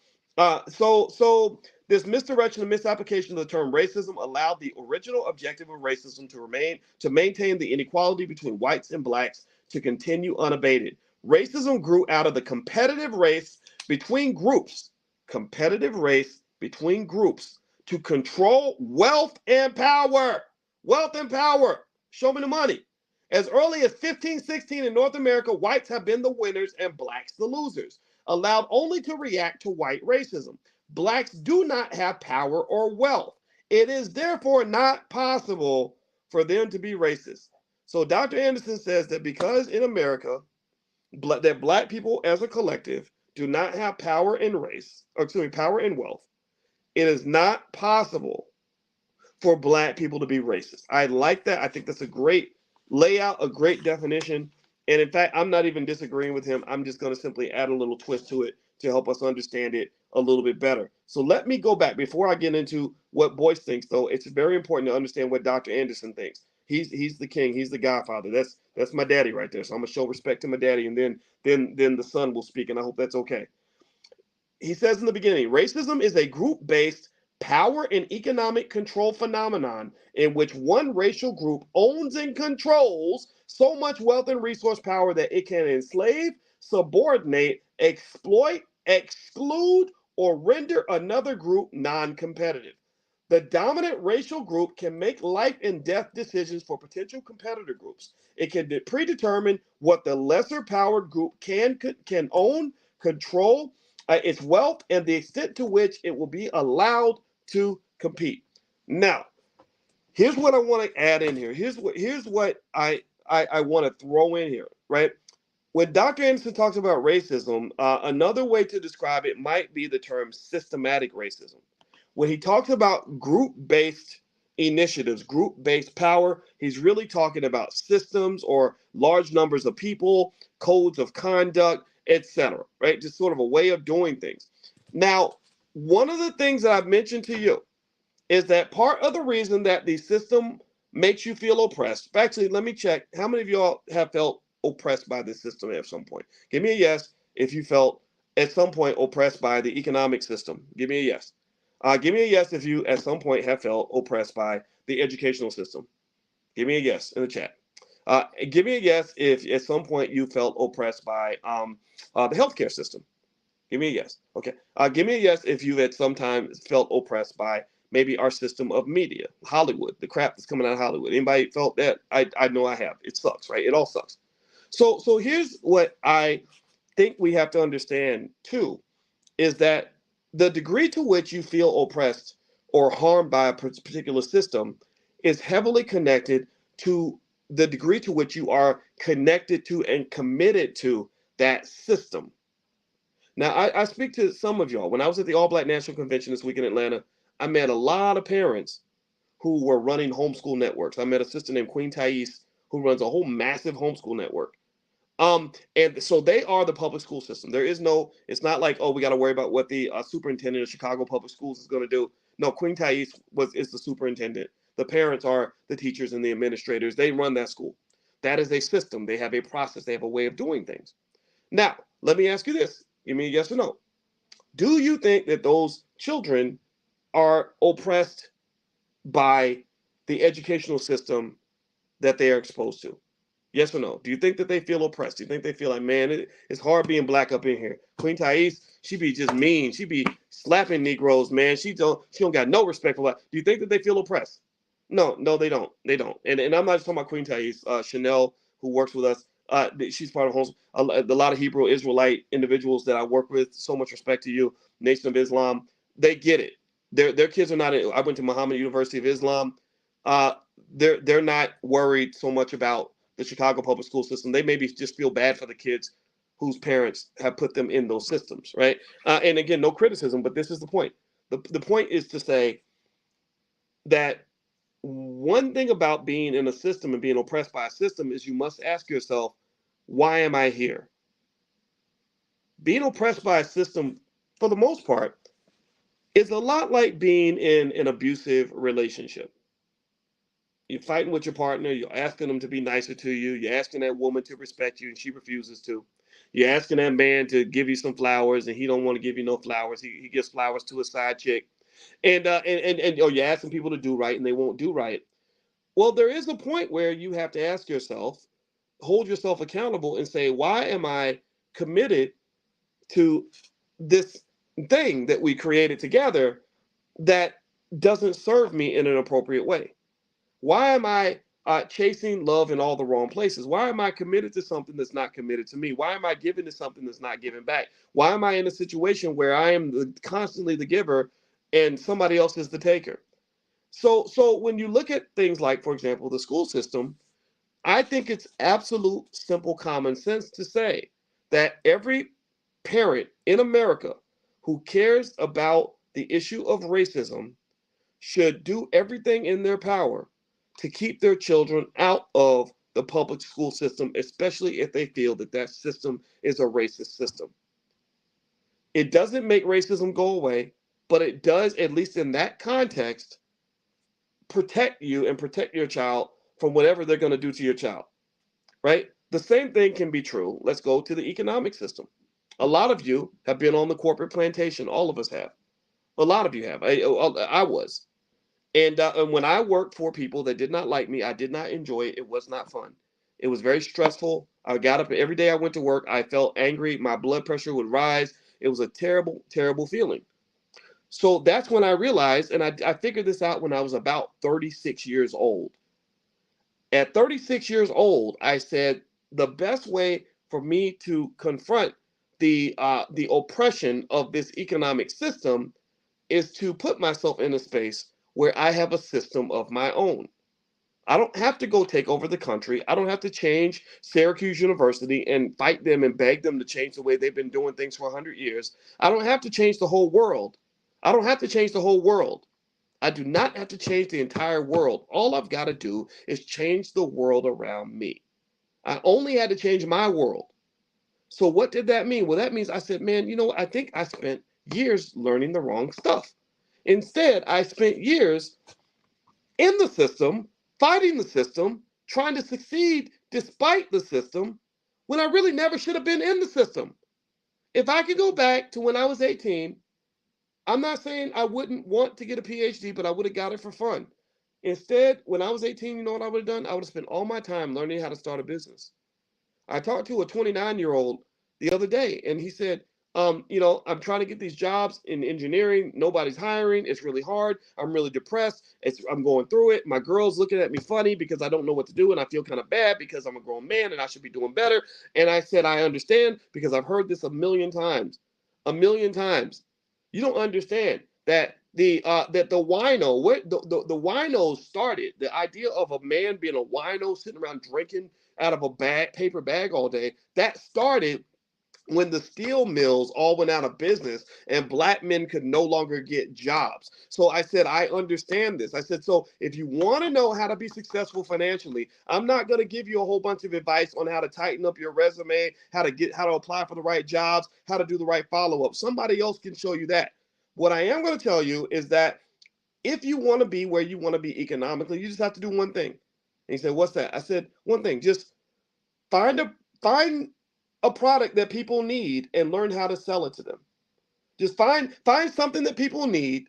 So this misdirection and misapplication of the term racism allowed the original objective of racism to maintain the inequality between whites and blacks to continue unabated. Racism grew out of the competitive race between groups to control wealth and power. Wealth and power. Show me the money. As early as 1516 in North America, whites have been the winners and blacks the losers, allowed only to react to white racism. Blacks do not have power or wealth. It is therefore not possible for them to be racist. So Dr. Anderson says that because in America, that black people as a collective do not have power in power and wealth, it is not possible for black people to be racist. I like that. I think that's a great layout, a great definition. And in fact, I'm not even disagreeing with him. I'm just going to simply add a little twist to it to help us understand it a little bit better. So let me go back before I get into what Boyce thinks, though. It's very important to understand what Dr. Anderson thinks. He's the king. He's the godfather. That's my daddy right there. So I'm gonna show respect to my daddy, and then the son will speak, and I hope that's okay. He says in the beginning, racism is a group-based power and economic control phenomenon in which one racial group owns and controls so much wealth and resource power that it can enslave, subordinate, exploit, exclude, or render another group non-competitive. The dominant racial group can make life and death decisions for potential competitor groups. It can predetermine what the lesser powered group can own, control, its wealth, and the extent to which it will be allowed to compete. Now, here's what I want to add in here. Here's what I want to throw in here, right? When Dr. Anderson talks about racism, another way to describe it might be the term systematic racism. When he talks about group-based initiatives, group-based power, he's really talking about systems or large numbers of people, codes of conduct, etc., right? Just sort of a way of doing things. Now, one of the things that I've mentioned to you is that part of the reason that the system makes you feel oppressed. Actually, let me check. How many of y'all have felt oppressed by this system at some point? Give me a yes if you felt at some point oppressed by the economic system. Give me a yes. Give me a yes if you at some point have felt oppressed by the educational system. Give me a yes in the chat. Give me a yes if at some point you felt oppressed by the healthcare system. Give me a yes. Okay. Give me a yes if you've at some time felt oppressed by maybe our system of media, Hollywood, the crap that's coming out of Hollywood. Anybody felt that? I know I have. It sucks, right? It all sucks. So here's what I think we have to understand too, is that the degree to which you feel oppressed or harmed by a particular system is heavily connected to the degree to which you are connected to and committed to that system. Now, I speak to some of y'all. When I was at the All Black National Convention this week in Atlanta, I met a lot of parents who were running homeschool networks. I met a sister named Queen Thais who runs a whole massive homeschool network. And so they are the public school system. It's not like, oh, we got to worry about what the superintendent of Chicago Public Schools is going to do. No, Queen Thais is the superintendent. The parents are the teachers and the administrators. They run that school. That is a system. They have a process. They have a way of doing things. Now, let me ask you this. Give me a yes or no. Do you think that those children are oppressed by the educational system that they are exposed to? Yes or no? Do you think that they feel oppressed? Do you think they feel like, man, it's hard being black up in here? Queen Thais, she be just mean. She be slapping Negroes, man. She don't got no respect for that. Do you think that they feel oppressed? No, they don't. They don't. And I'm not just talking about Queen Thais. Chanel, who works with us, She's part of homes. A lot of Hebrew Israelite individuals that I work with. So much respect to you, Nation of Islam. They get it. Their kids are not. I went to Muhammad University of Islam. Uh, they're not worried so much about the Chicago public school system. They maybe just feel bad for the kids whose parents have put them in those systems, right? And again, no criticism, but this is the point. The point is to say that one thing about being in a system and being oppressed by a system is you must ask yourself, why am I here? Being oppressed by a system, for the most part, is a lot like being in an abusive relationship. You're fighting with your partner, you're asking them to be nicer to you, you're asking that woman to respect you, and she refuses to. You're asking that man to give you some flowers, and he don't want to give you no flowers. He gives flowers to a side chick. And or you're asking people to do right, and they won't do right. Well, there is a point where you have to ask yourself, hold yourself accountable, and say, why am I committed to this thing that we created together that doesn't serve me in an appropriate way? Why am I chasing love in all the wrong places? Why am I committed to something that's not committed to me? Why am I giving to something that's not giving back? Why am I in a situation where I am constantly the giver and somebody else is the taker? So when you look at things like, for example, the school system, I think it's absolute simple common sense to say that every parent in America who cares about the issue of racism should do everything in their power to keep their children out of the public school system, especially if they feel that that system is a racist system. It doesn't make racism go away, but it does, at least in that context, protect you and protect your child from whatever they're going to do to your child, right? The same thing can be true. Let's go to the economic system. A lot of you have been on the corporate plantation. All of us have. A lot of you have. I was. And when I worked for people that did not like me, I did not enjoy it. It was not fun. It was very stressful. I got up every day I went to work. I felt angry. My blood pressure would rise. It was a terrible, terrible feeling. So that's when I realized, and I figured this out when I was about 36 years old. At 36 years old, I said the best way for me to confront the oppression of this economic system is to put myself in a space where I have a system of my own. I don't have to go take over the country. I don't have to change Syracuse University and fight them and beg them to change the way they've been doing things for 100 years. I don't have to change the whole world. I don't have to change the whole world. I do not have to change the entire world. All I've got to do is change the world around me. I only had to change my world. So what did that mean? Well, that means I said, man, you know what? I think I spent years learning the wrong stuff. Instead, I spent years in the system, fighting the system, trying to succeed despite the system, when I really never should have been in the system. If I could go back to when I was 18, I'm not saying I wouldn't want to get a PhD, but I would have got it for fun. Instead, when I was 18, you know what I would have done? I would have spent all my time learning how to start a business. I talked to a 29-year-old the other day, and he said, I'm trying to get these jobs in engineering. Nobody's hiring. It's really hard. I'm really depressed. I'm going through it. My girl's looking at me funny because I don't know what to do, and I feel kind of bad because I'm a grown man and I should be doing better. And I said, I understand because I've heard this a million times. A million times. You don't understand that the wino, where the wino started, the idea of a man being a wino sitting around drinking out of a paper bag all day, that started when the steel mills all went out of business and black men could no longer get jobs. So I said, I understand this. I said, so if you want to know how to be successful financially, I'm not going to give you a whole bunch of advice on how to tighten up your resume, how to apply for the right jobs, how to do the right follow-up. Somebody else can show you that. What I am going to tell you is that if you want to be where you want to be economically, you just have to do one thing. And he said, what's that? I said, one thing, just find a find a product that people need and learn how to sell it to them. Just find something that people need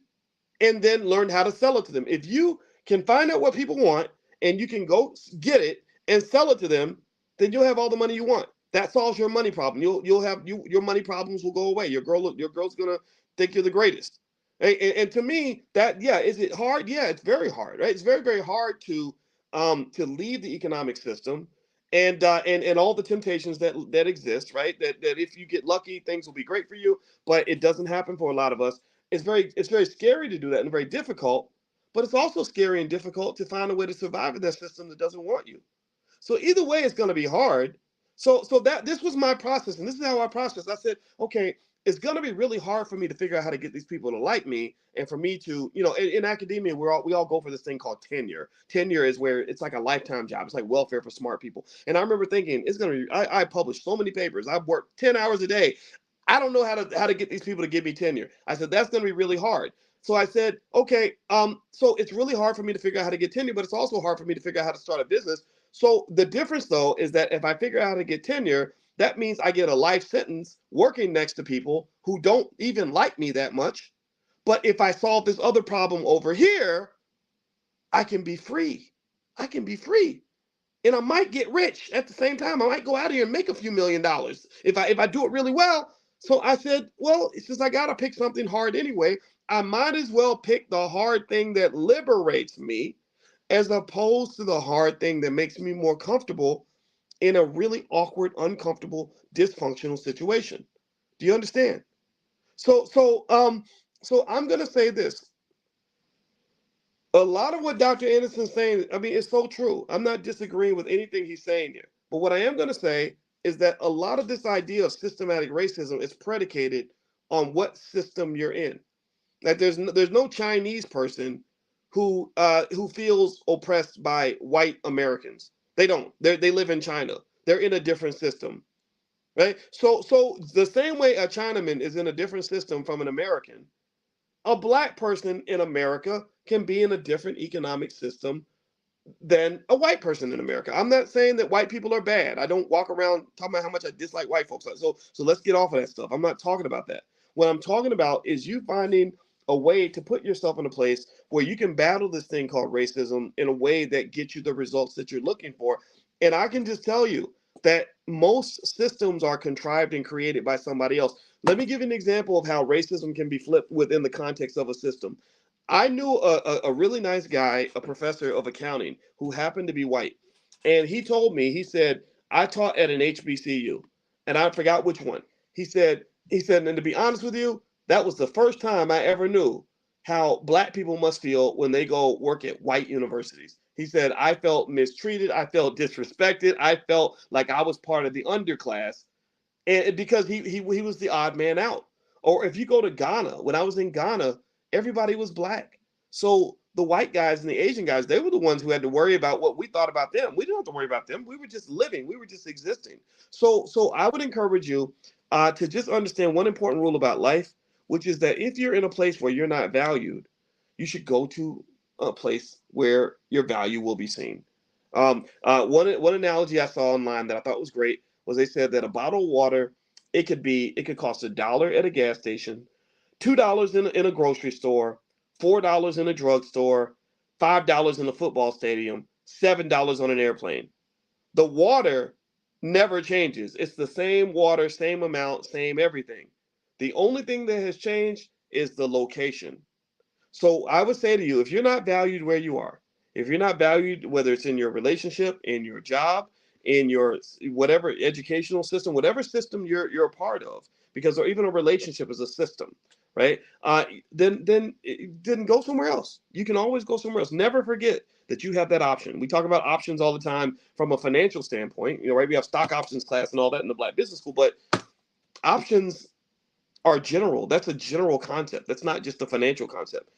and then learn how to sell it to them. If you can find out what people want and you can go get it and sell it to them, then you'll have all the money you want. That solves your money problem. You'll have your money problems will go away. Your girl's gonna think you're the greatest. And to me, that yeah, is it hard? Yeah, it's very hard, right? It's very, very hard to leave the economic system and all the temptations that exist, right? That if you get lucky, things will be great for you, but it doesn't happen for a lot of us. It's very scary to do that and very difficult, but it's also scary and difficult to find a way to survive in that system that doesn't want you. So either way, it's going to be hard. So that this was my process, and this is how I processed. I said, okay, it's going to be really hard for me to figure out how to get these people to like me, and for me to, in academia, we all go for this thing called tenure. Tenure is where it's like a lifetime job. It's like welfare for smart people. And I remember thinking, it's going to be. I published so many papers. I've worked 10 hours a day. I don't know how to get these people to give me tenure. I said that's going to be really hard. So I said, okay, so it's really hard for me to figure out how to get tenure, but it's also hard for me to figure out how to start a business. So the difference, though, is that if I figure out how to get tenure, that means I get a life sentence working next to people who don't even like me that much. But if I solve this other problem over here, I can be free. I can be free. And I might get rich at the same time. I might go out here and make a few $1,000,000 if I do it really well. So I said, well, since I got to pick something hard anyway, I might as well pick the hard thing that liberates me as opposed to the hard thing that makes me more comfortable in a really awkward, uncomfortable, dysfunctional situation. Do you understand? So I'm gonna say this. A lot of what Dr. Anderson's saying, I mean, it's so true. I'm not disagreeing with anything he's saying here. But what I am gonna say is that a lot of this idea of systematic racism is predicated on what system you're in. Like there's no Chinese person who feels oppressed by white Americans. They don't. They live in China. They're in a different system, right? So the same way a Chinaman is in a different system from an American, a black person in America can be in a different economic system than a white person in America. I'm not saying that white people are bad. I don't walk around talking about how much I dislike white folks. So let's get off of that stuff. I'm not talking about that. What I'm talking about is you finding a way to put yourself in a place where you can battle this thing called racism in a way that gets you the results that you're looking for. And I can just tell you that most systems are contrived and created by somebody else. Let me give you an example of how racism can be flipped within the context of a system. I knew a really nice guy, a professor of accounting, who happened to be white. And he told me, he said, I taught at an HBCU, and I forgot which one. He said, and to be honest with you, that was the first time I ever knew how black people must feel when they go work at white universities. He said, I felt mistreated. I felt disrespected. I felt like I was part of the underclass, and because he was the odd man out. Or if you go to Ghana, when I was in Ghana, everybody was black. So the white guys and the Asian guys, they were the ones who had to worry about what we thought about them. We didn't have to worry about them. We were just living. We were just existing. So I would encourage you to just understand one important rule about life, which is that if you're in a place where you're not valued, you should go to a place where your value will be seen. One analogy I saw online that I thought was great was they said that a bottle of water, it could cost $1 at a gas station, $2 in a grocery store, $4 in a drugstore, $5 in a football stadium, $7 on an airplane. The water never changes. It's the same water, same amount, same everything. The only thing that has changed is the location. So I would say to you, if you're not valued where you are, if you're not valued, whether it's in your relationship, in your job, in your whatever educational system, whatever system you're a part of, because or even a relationship is a system, right? Then go somewhere else. You can always go somewhere else. Never forget that you have that option. We talk about options all the time from a financial standpoint, right? We have stock options class and all that in the Black Business School, but options are general. That's a general concept. That's not just a financial concept.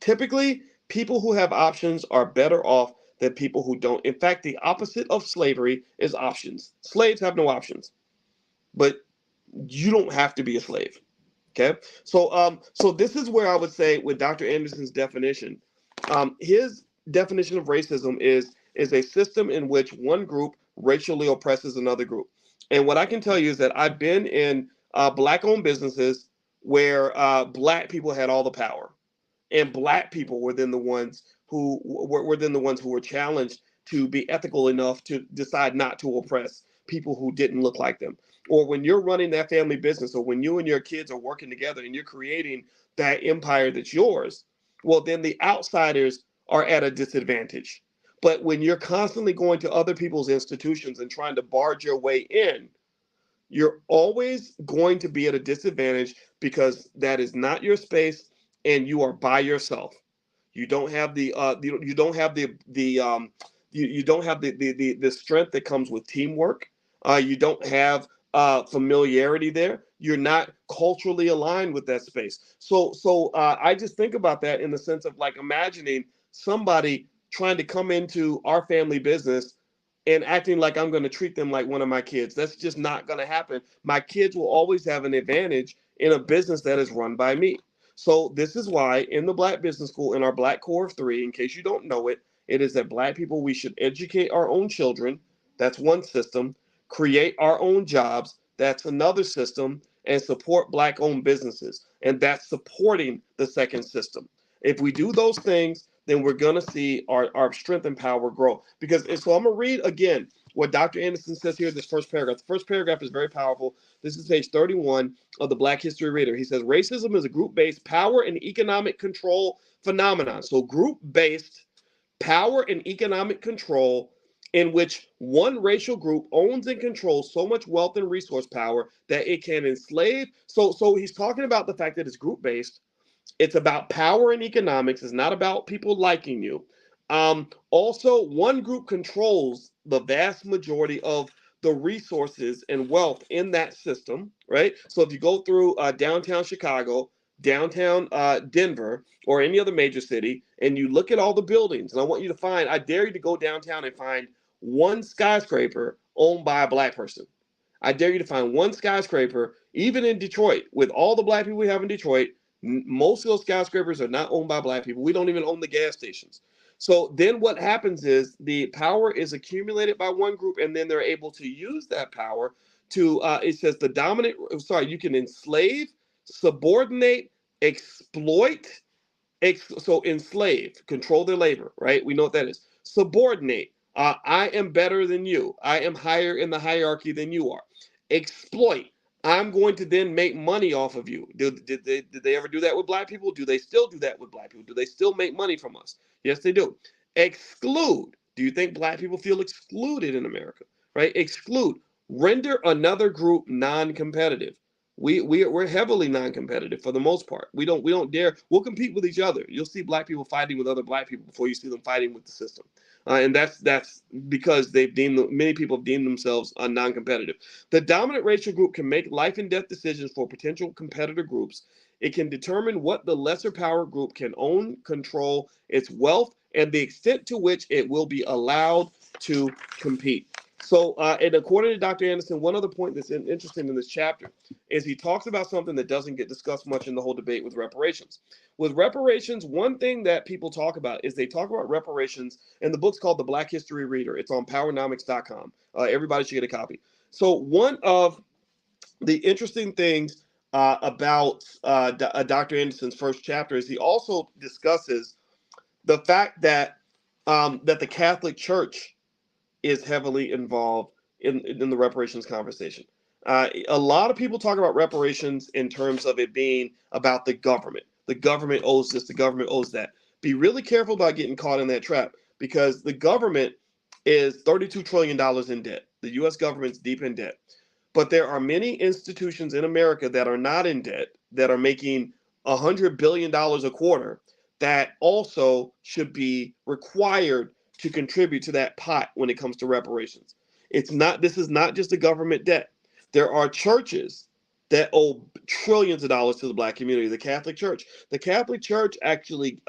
Typically, people who have options are better off than people who don't. In fact, the opposite of slavery is options. Slaves have no options, but you don't have to be a slave. Okay, so this is where I would say with Dr. Anderson's definition, his definition of racism is a system in which one group racially oppresses another group. And what I can tell you is that I've been in black-owned businesses where black people had all the power, and black people were then the ones who were challenged to be ethical enough to decide not to oppress people who didn't look like them. Or when you're running that family business, or when you and your kids are working together and you're creating that empire that's yours, well, then the outsiders are at a disadvantage. But when you're constantly going to other people's institutions and trying to barge your way in, you're always going to be at a disadvantage because that is not your space and you are by yourself. You don't have you don't have you don't have the strength that comes with teamwork. You don't have familiarity there. You're not culturally aligned with that space. So I just think about that in the sense of like imagining somebody trying to come into our family business and acting like I'm going to treat them like one of my kids. That's just not going to happen. My kids will always have an advantage in a business that is run by me. So this is why in the Black Business School, in our Black Core of Three, in case you don't know it, it is that Black people, we should educate our own children. That's one system. Create our own jobs. That's another system. And support Black-owned businesses. And that's supporting the second system. If we do those things, then we're going to see our strength and power grow. Because so I'm going to read again what Dr. Anderson says here in this first paragraph. The first paragraph is very powerful. This is page 31 of the Black History Reader. He says, racism is a group-based power and economic control phenomenon. So group-based power and economic control in which one racial group owns and controls so much wealth and resource power that it can enslave. So he's talking about the fact that it's group-based. It's about power and economics. It's not about people liking you. Also, one group controls the vast majority of the resources and wealth in that system, right? So if you go through downtown Chicago, downtown Denver, or any other major city, and you look at all the buildings, and I want you to find, I dare you to go downtown and find one skyscraper owned by a Black person. I dare you to find one skyscraper, even in Detroit, with all the Black people we have in Detroit. Most of those skyscrapers are not owned by Black people. We don't even own the gas stations. So then what happens is the power is accumulated by one group, and then they're able to use that power to, it says the dominant, sorry, you can enslave, subordinate, exploit, so enslave, control their labor, right? We know what that is. Subordinate, I am better than you. I am higher in the hierarchy than you are. Exploit, I'm going to then make money off of you. Did they ever do that with Black people? Do they still do that with Black people? Do they still make money from us? Yes, they do. Exclude, do you think Black people feel excluded in America? Right? Exclude, render another group non-competitive. We're heavily non-competitive for the most part. We don't dare. We'll compete with each other. You'll see Black people fighting with other Black people before you see them fighting with the system, and that's because many people have deemed themselves non-competitive. The dominant racial group can make life and death decisions for potential competitor groups. It can determine what the lesser power group can own, control its wealth, and the extent to which it will be allowed to compete. So, and according to Dr. Anderson, one other point that's interesting in this chapter is he talks about something that doesn't get discussed much in the whole debate with reparations. With reparations, one thing that people talk about is they talk about reparations, and the book's called The Black History Reader. It's on powernomics.com. Everybody should get a copy. So one of the interesting things about Dr. Anderson's first chapter is he also discusses the fact that that the Catholic Church is heavily involved in the reparations conversation. A lot of people talk about reparations in terms of it being about the government. The government owes this, the government owes that. Be really careful about getting caught in that trap because the government is $32 trillion in debt. The US government's deep in debt. But there are many institutions in America that are not in debt, that are making $100 billion a quarter, that also should be required to contribute to that pot when it comes to reparations. This is not just a government debt. There are churches that owe trillions of dollars to the Black community. The Catholic Church. The Catholic Church actually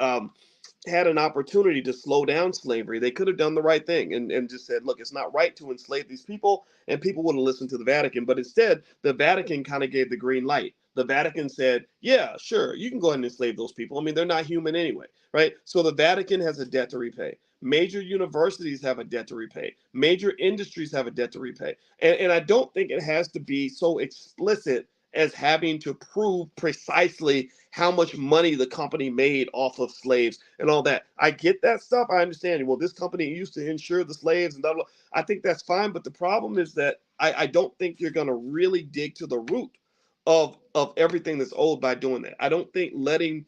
had an opportunity to slow down slavery. They could have done the right thing and just said, look, it's not right to enslave these people, and people would have listened to the Vatican. But instead, the Vatican kind of gave the green light. The Vatican said, yeah, sure, you can go ahead and enslave those people. I mean, they're not human anyway, right? So the Vatican has a debt to repay. Major universities have a debt to repay. Major industries have a debt to repay. And I don't think it has to be so explicit as having to prove precisely how much money the company made off of slaves and all that. I get that stuff. I understand. Well, this company used to insure the slaves and blah, blah. I think that's fine. But the problem is that I don't think you're going to really dig to the root of everything that's owed by doing that. I don't think letting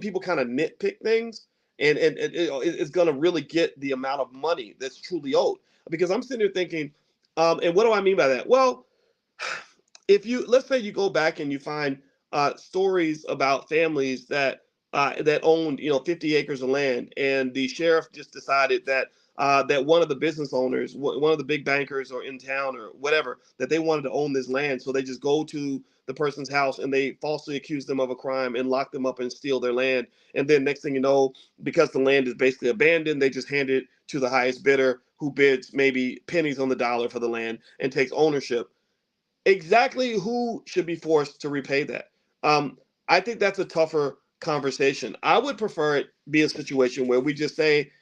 people kind of nitpick things and it's going to really get the amount of money that's truly owed. Because I'm sitting here thinking, and what do I mean by that? Well, if you, let's say you go back and you find stories about families that owned 50 acres of land, and the sheriff just decided that one of the business owners, one of the big bankers or in town or whatever, that they wanted to own this land, so they just go to the person's house and they falsely accuse them of a crime and lock them up and steal their land. And then next thing you know, because the land is basically abandoned, they just hand it to the highest bidder, who bids maybe pennies on the dollar for the land and takes ownership. Exactly who should be forced to repay that? Um, I think that's a tougher conversation. I would prefer it be a situation where we just say,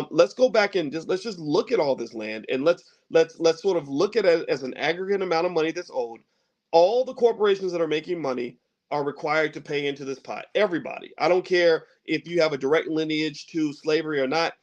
let's go back and let's just look at all this land, and let's sort of look at it as an aggregate amount of money that's owed. All the corporations that are making money are required to pay into this pot. Everybody. I don't care if you have a direct lineage to slavery or not.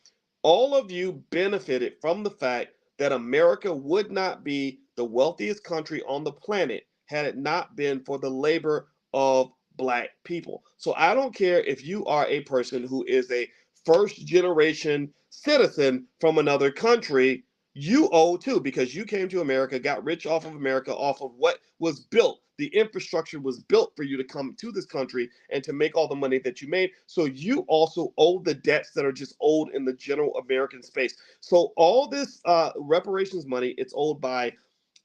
All of you benefited from the fact that America would not be the wealthiest country on the planet had it not been for the labor of Black people. So I don't care if you are a person who is a first generation citizen from another country, you owe too, because you came to America, got rich off of America, off of what was built. The infrastructure was built for you to come to this country and to make all the money that you made. So you also owe the debts that are just owed in the general American space. So all this reparations money, it's owed by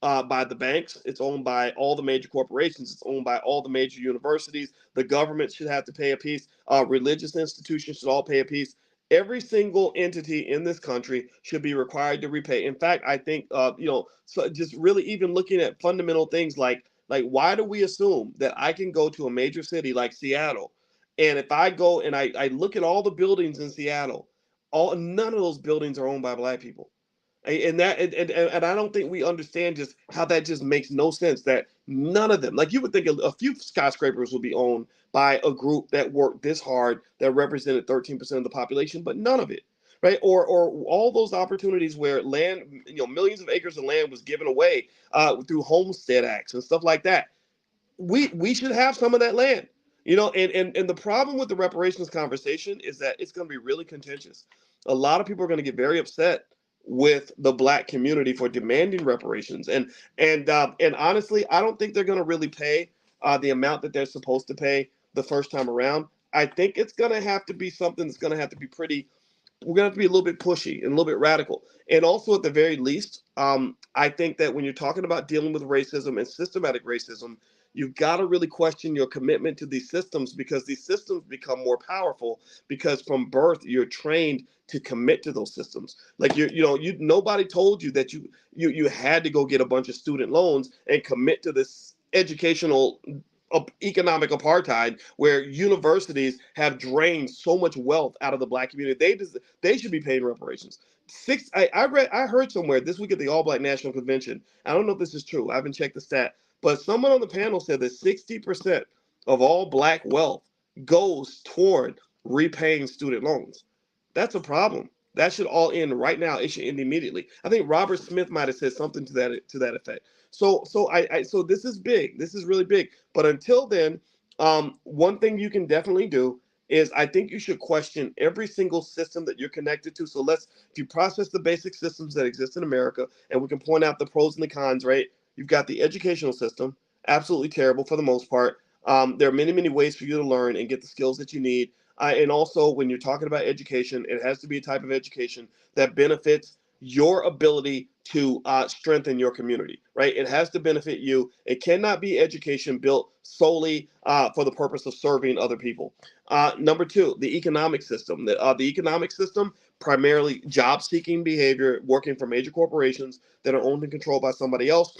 the banks. It's owned by all the major corporations. It's owned by all the major universities. The government should have to pay a piece. Religious institutions should all pay a piece. Every single entity in this country should be required to repay. In fact, I think so just really even looking at fundamental things like why do we assume that I can go to a major city like Seattle, and if I go and I look at all the buildings in Seattle, all none of those buildings are owned by Black people. And I don't think we understand just how that just makes no sense, that none of them, like you would think a few skyscrapers would be owned by a group that worked this hard, that represented 13% of the population, but none of it, right? Or all those opportunities where land, millions of acres of land was given away through homestead acts and stuff like that. We should have some of that land. And the problem with the reparations conversation is that it's going to be really contentious. A lot of people are going to get very upset with the Black community for demanding reparations, and honestly, I don't think they're going to really pay the amount that they're supposed to pay the first time around. I think it's going to have to be something that's going to have to be pretty. We're going to have to be a little bit pushy and a little bit radical. And also, at the very least, I think that when you're talking about dealing with racism and systematic racism, you've got to really question your commitment to these systems, because these systems become more powerful because from birth you're trained to commit to those systems. Like nobody told you that you had to go get a bunch of student loans and commit to this educational economic apartheid where universities have drained so much wealth out of the Black community. They should be paying reparations. I heard somewhere this week at the All Black National Convention. I don't know if this is true. I haven't checked the stat, but someone on the panel said that 60% of all Black wealth goes toward repaying student loans. That's a problem. That should all end right now. It should end immediately. I think Robert Smith might have said something to that effect. So this is big. This is really big. But until then, one thing you can definitely do is I think you should question every single system that you're connected to. So if you process the basic systems that exist in America, and we can point out the pros and the cons, right? You've got the educational system, absolutely terrible for the most part. There are many, many ways for you to learn and get the skills that you need. And also, when you're talking about education, it has to be a type of education that benefits your ability to strengthen your community, right? It has to benefit you. It cannot be education built solely for the purpose of serving other people. Number two, the economic system. The economic system, primarily job-seeking behavior, working for major corporations that are owned and controlled by somebody else.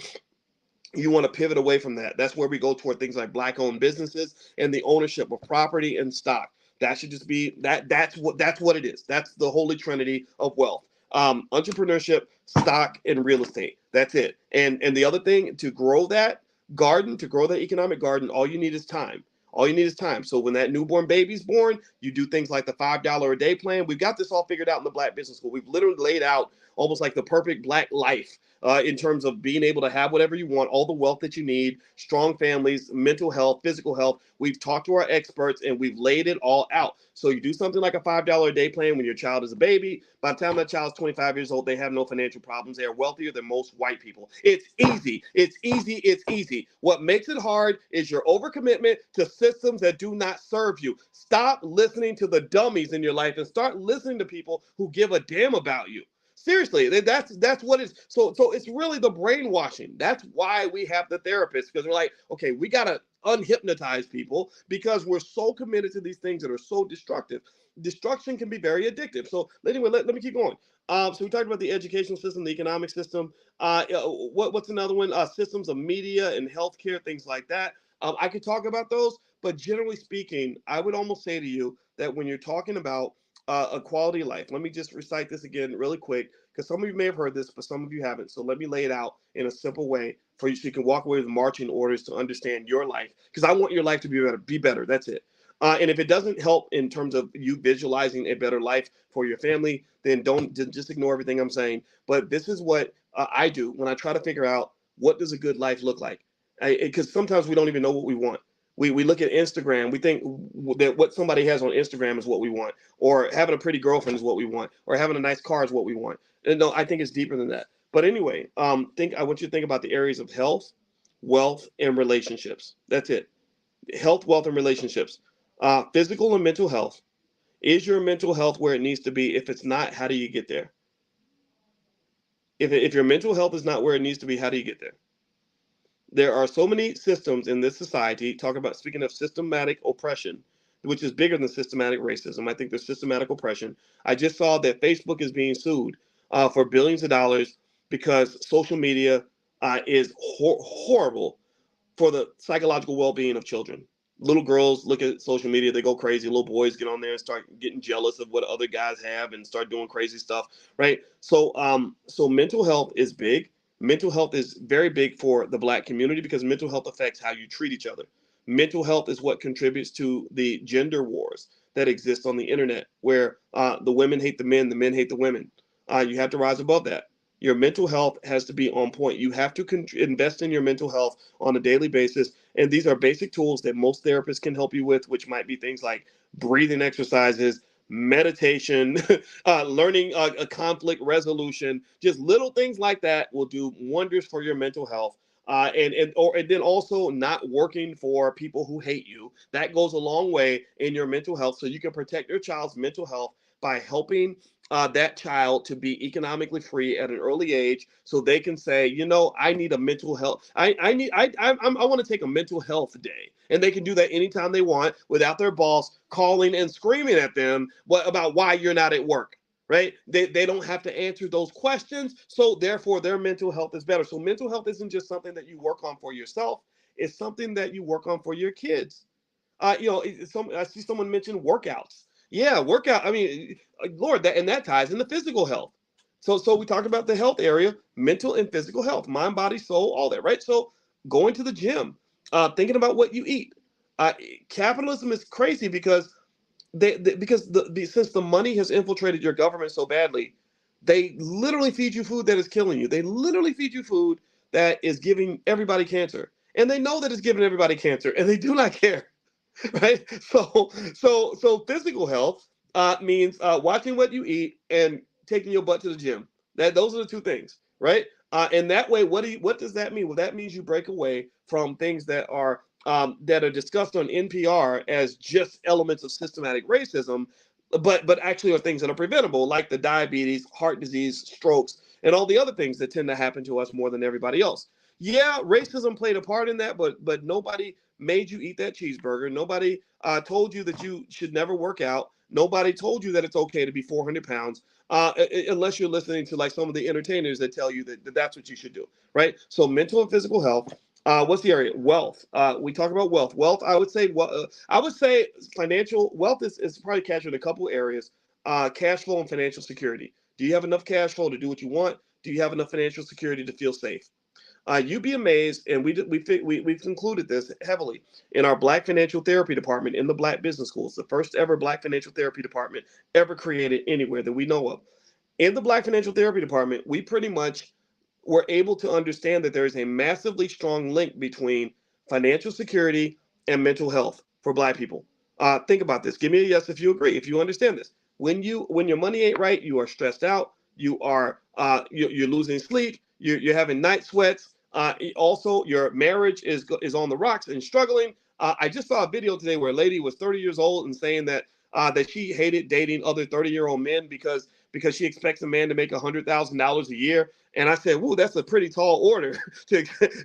You want to pivot away from that. That's where we go toward things like Black-owned businesses and the ownership of property and stock. That should just be that. That's what it is. That's the holy trinity of wealth: entrepreneurship, stock, and real estate. That's it. And the other thing, to grow that garden, to grow that economic garden, all you need is time. All you need is time. So when that newborn baby's born, you do things like the $5 a day plan. We've got this all figured out in the Black Business School. We've literally laid out almost like the perfect Black life. In terms of being able to have whatever you want, all the wealth that you need, strong families, mental health, physical health. We've talked to our experts and we've laid it all out. So you do something like a $5 a day plan when your child is a baby. By the time that child's 25 years old, they have no financial problems. They are wealthier than most white people. It's easy. It's easy. It's easy. What makes it hard is your overcommitment to systems that do not serve you. Stop listening to the dummies in your life and start listening to people who give a damn about you. Seriously, that's what it's so it's really the brainwashing. That's why we have the therapists, because we're like, okay, we gotta unhypnotize people because we're so committed to these things that are so destructive. Destruction can be very addictive. So anyway, let me keep going. So we talked about the educational system, the economic system. What's another one? Systems of media and healthcare, things like that. I could talk about those, but generally speaking, I would almost say to you that when you're talking about a quality of life. Let me just recite this again really quick, because some of you may have heard this, but some of you haven't. So let me lay it out in a simple way for you so you can walk away with marching orders to understand your life, because I want your life to be better. Be better. That's it. And if it doesn't help in terms of you visualizing a better life for your family, then don't just ignore everything I'm saying. But this is what I do when I try to figure out what does a good life look like, because sometimes we don't even know what we want. We look at Instagram. We think that what somebody has on Instagram is what we want, or having a pretty girlfriend is what we want, or having a nice car is what we want. And no, I think it's deeper than that. But anyway, I want you to think about the areas of health, wealth, and relationships. That's it. Health, wealth, and relationships. Physical and mental health. Is your mental health where it needs to be? If it's not, how do you get there? If your mental health is not where it needs to be, how do you get there? There are so many systems in this society. Talk about, speaking of systematic oppression, which is bigger than systematic racism. I think there's systematic oppression. I just saw that Facebook is being sued for billions of dollars because social media is horrible for the psychological well-being of children. Little girls look at social media, they go crazy. Little boys get on there and start getting jealous of what other guys have and start doing crazy stuff, right? So mental health is big. Mental health is very big for the Black community because mental health affects how you treat each other. Mental health is what contributes to the gender wars that exist on the internet, where the women hate the men hate the women. You have to rise above that. Your mental health has to be on point. You have to invest in your mental health on a daily basis. And these are basic tools that most therapists can help you with, which might be things like breathing exercises, meditation, learning a conflict resolution. Just little things like that will do wonders for your mental health. And then also not working for people who hate you. That goes a long way in your mental health. So you can protect your child's mental health by helping that child to be economically free at an early age, so they can say, I need a mental health. I want to take a mental health day, and they can do that anytime they want without their boss calling and screaming at them about why you're not at work. Right? They don't have to answer those questions, so therefore their mental health is better. So mental health isn't just something that you work on for yourself; it's something that you work on for your kids. I see someone mention workouts. Yeah, workout. I mean, Lord, that ties into physical health. So we talked about the health area, mental and physical health, mind, body, soul, all that, right? So going to the gym, thinking about what you eat. Uh, Capitalism is crazy because since the money has infiltrated your government so badly, they literally feed you food that is killing you. They literally feed you food that is giving everybody cancer, and they know that it's giving everybody cancer, and they do not care. Right? So physical health means watching what you eat and taking your butt to the gym. Those are the two things, right? And that way, what does that mean? Well, that means you break away from things that are discussed on NPR as just elements of systematic racism, but actually are things that are preventable, like the diabetes, heart disease, strokes, and all the other things that tend to happen to us more than everybody else. Yeah, racism played a part in that, but nobody made you eat that cheeseburger. Nobody told you that you should never work out. Nobody told you that it's okay to be 400 pounds, unless you're listening to like some of the entertainers that tell you that that's what you should do, right? So mental and physical health. What's the area? Wealth. We talk about wealth. Wealth, I would say financial wealth is probably captured in a couple areas. Cash flow and financial security. Do you have enough cash flow to do what you want? Do you have enough financial security to feel safe? You'd be amazed, and we've concluded this heavily in our Black Financial Therapy Department in the Black Business Schools, the first ever Black Financial Therapy Department ever created anywhere that we know of. In the Black Financial Therapy Department, we pretty much were able to understand that there is a massively strong link between financial security and mental health for Black people. Think about this. Give me a yes if you agree, if you understand this. When your money ain't right, you are stressed out. You're losing sleep. You're having night sweats. Also, your marriage is on the rocks and struggling. I just saw a video today where a lady was 30 years old and saying that she hated dating other 30-year-old men because she expects a man to make $100,000 a year. And I said, "Whoa, that's a pretty tall order to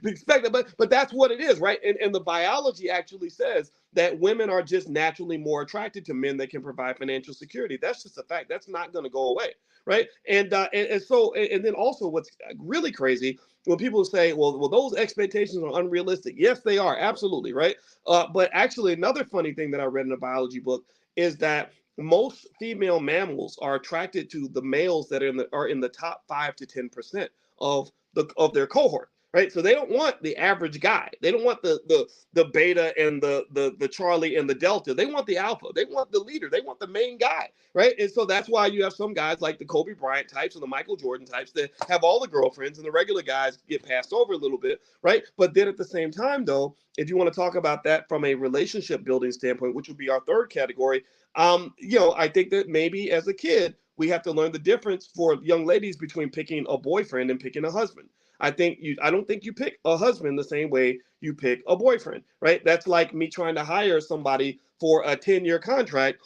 expect." But that's what it is, right? And the biology actually says that women are just naturally more attracted to men that can provide financial security. That's just a fact. That's not going to go away, right? And then also, what's really crazy when people say, "Well, those expectations are unrealistic." Yes, they are, absolutely, right? But actually, another funny thing that I read in a biology book is that most female mammals are attracted to the males that are in the top 5 to 10% of their cohort, right? So they don't want the average guy. They don't want the beta and the Charlie and the Delta. They want the alpha. They want the leader. They want the main guy, right? And so that's why you have some guys like the Kobe Bryant types and the Michael Jordan types that have all the girlfriends, and the regular guys get passed over a little bit, right? But then at the same time, though, if you want to talk about that from a relationship building standpoint, which would be our third category, I think that maybe as a kid, we have to learn the difference for young ladies between picking a boyfriend and picking a husband. I don't think you pick a husband the same way you pick a boyfriend, right? That's like me trying to hire somebody for a 10-year contract,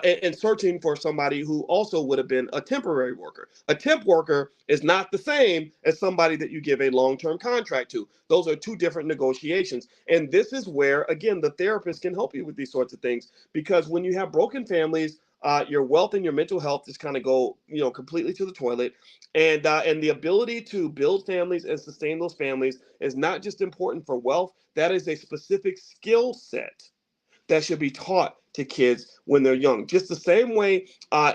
and searching for somebody who also would have been a temporary worker. A temp worker is not the same as somebody that you give a long-term contract to. Those are two different negotiations. And this is where, again, the therapist can help you with these sorts of things, because when you have broken families, your wealth and your mental health just kind of go, completely to the toilet. And the ability to build families and sustain those families is not just important for wealth. That is a specific skill set that should be taught to kids when they're young. Just the same way,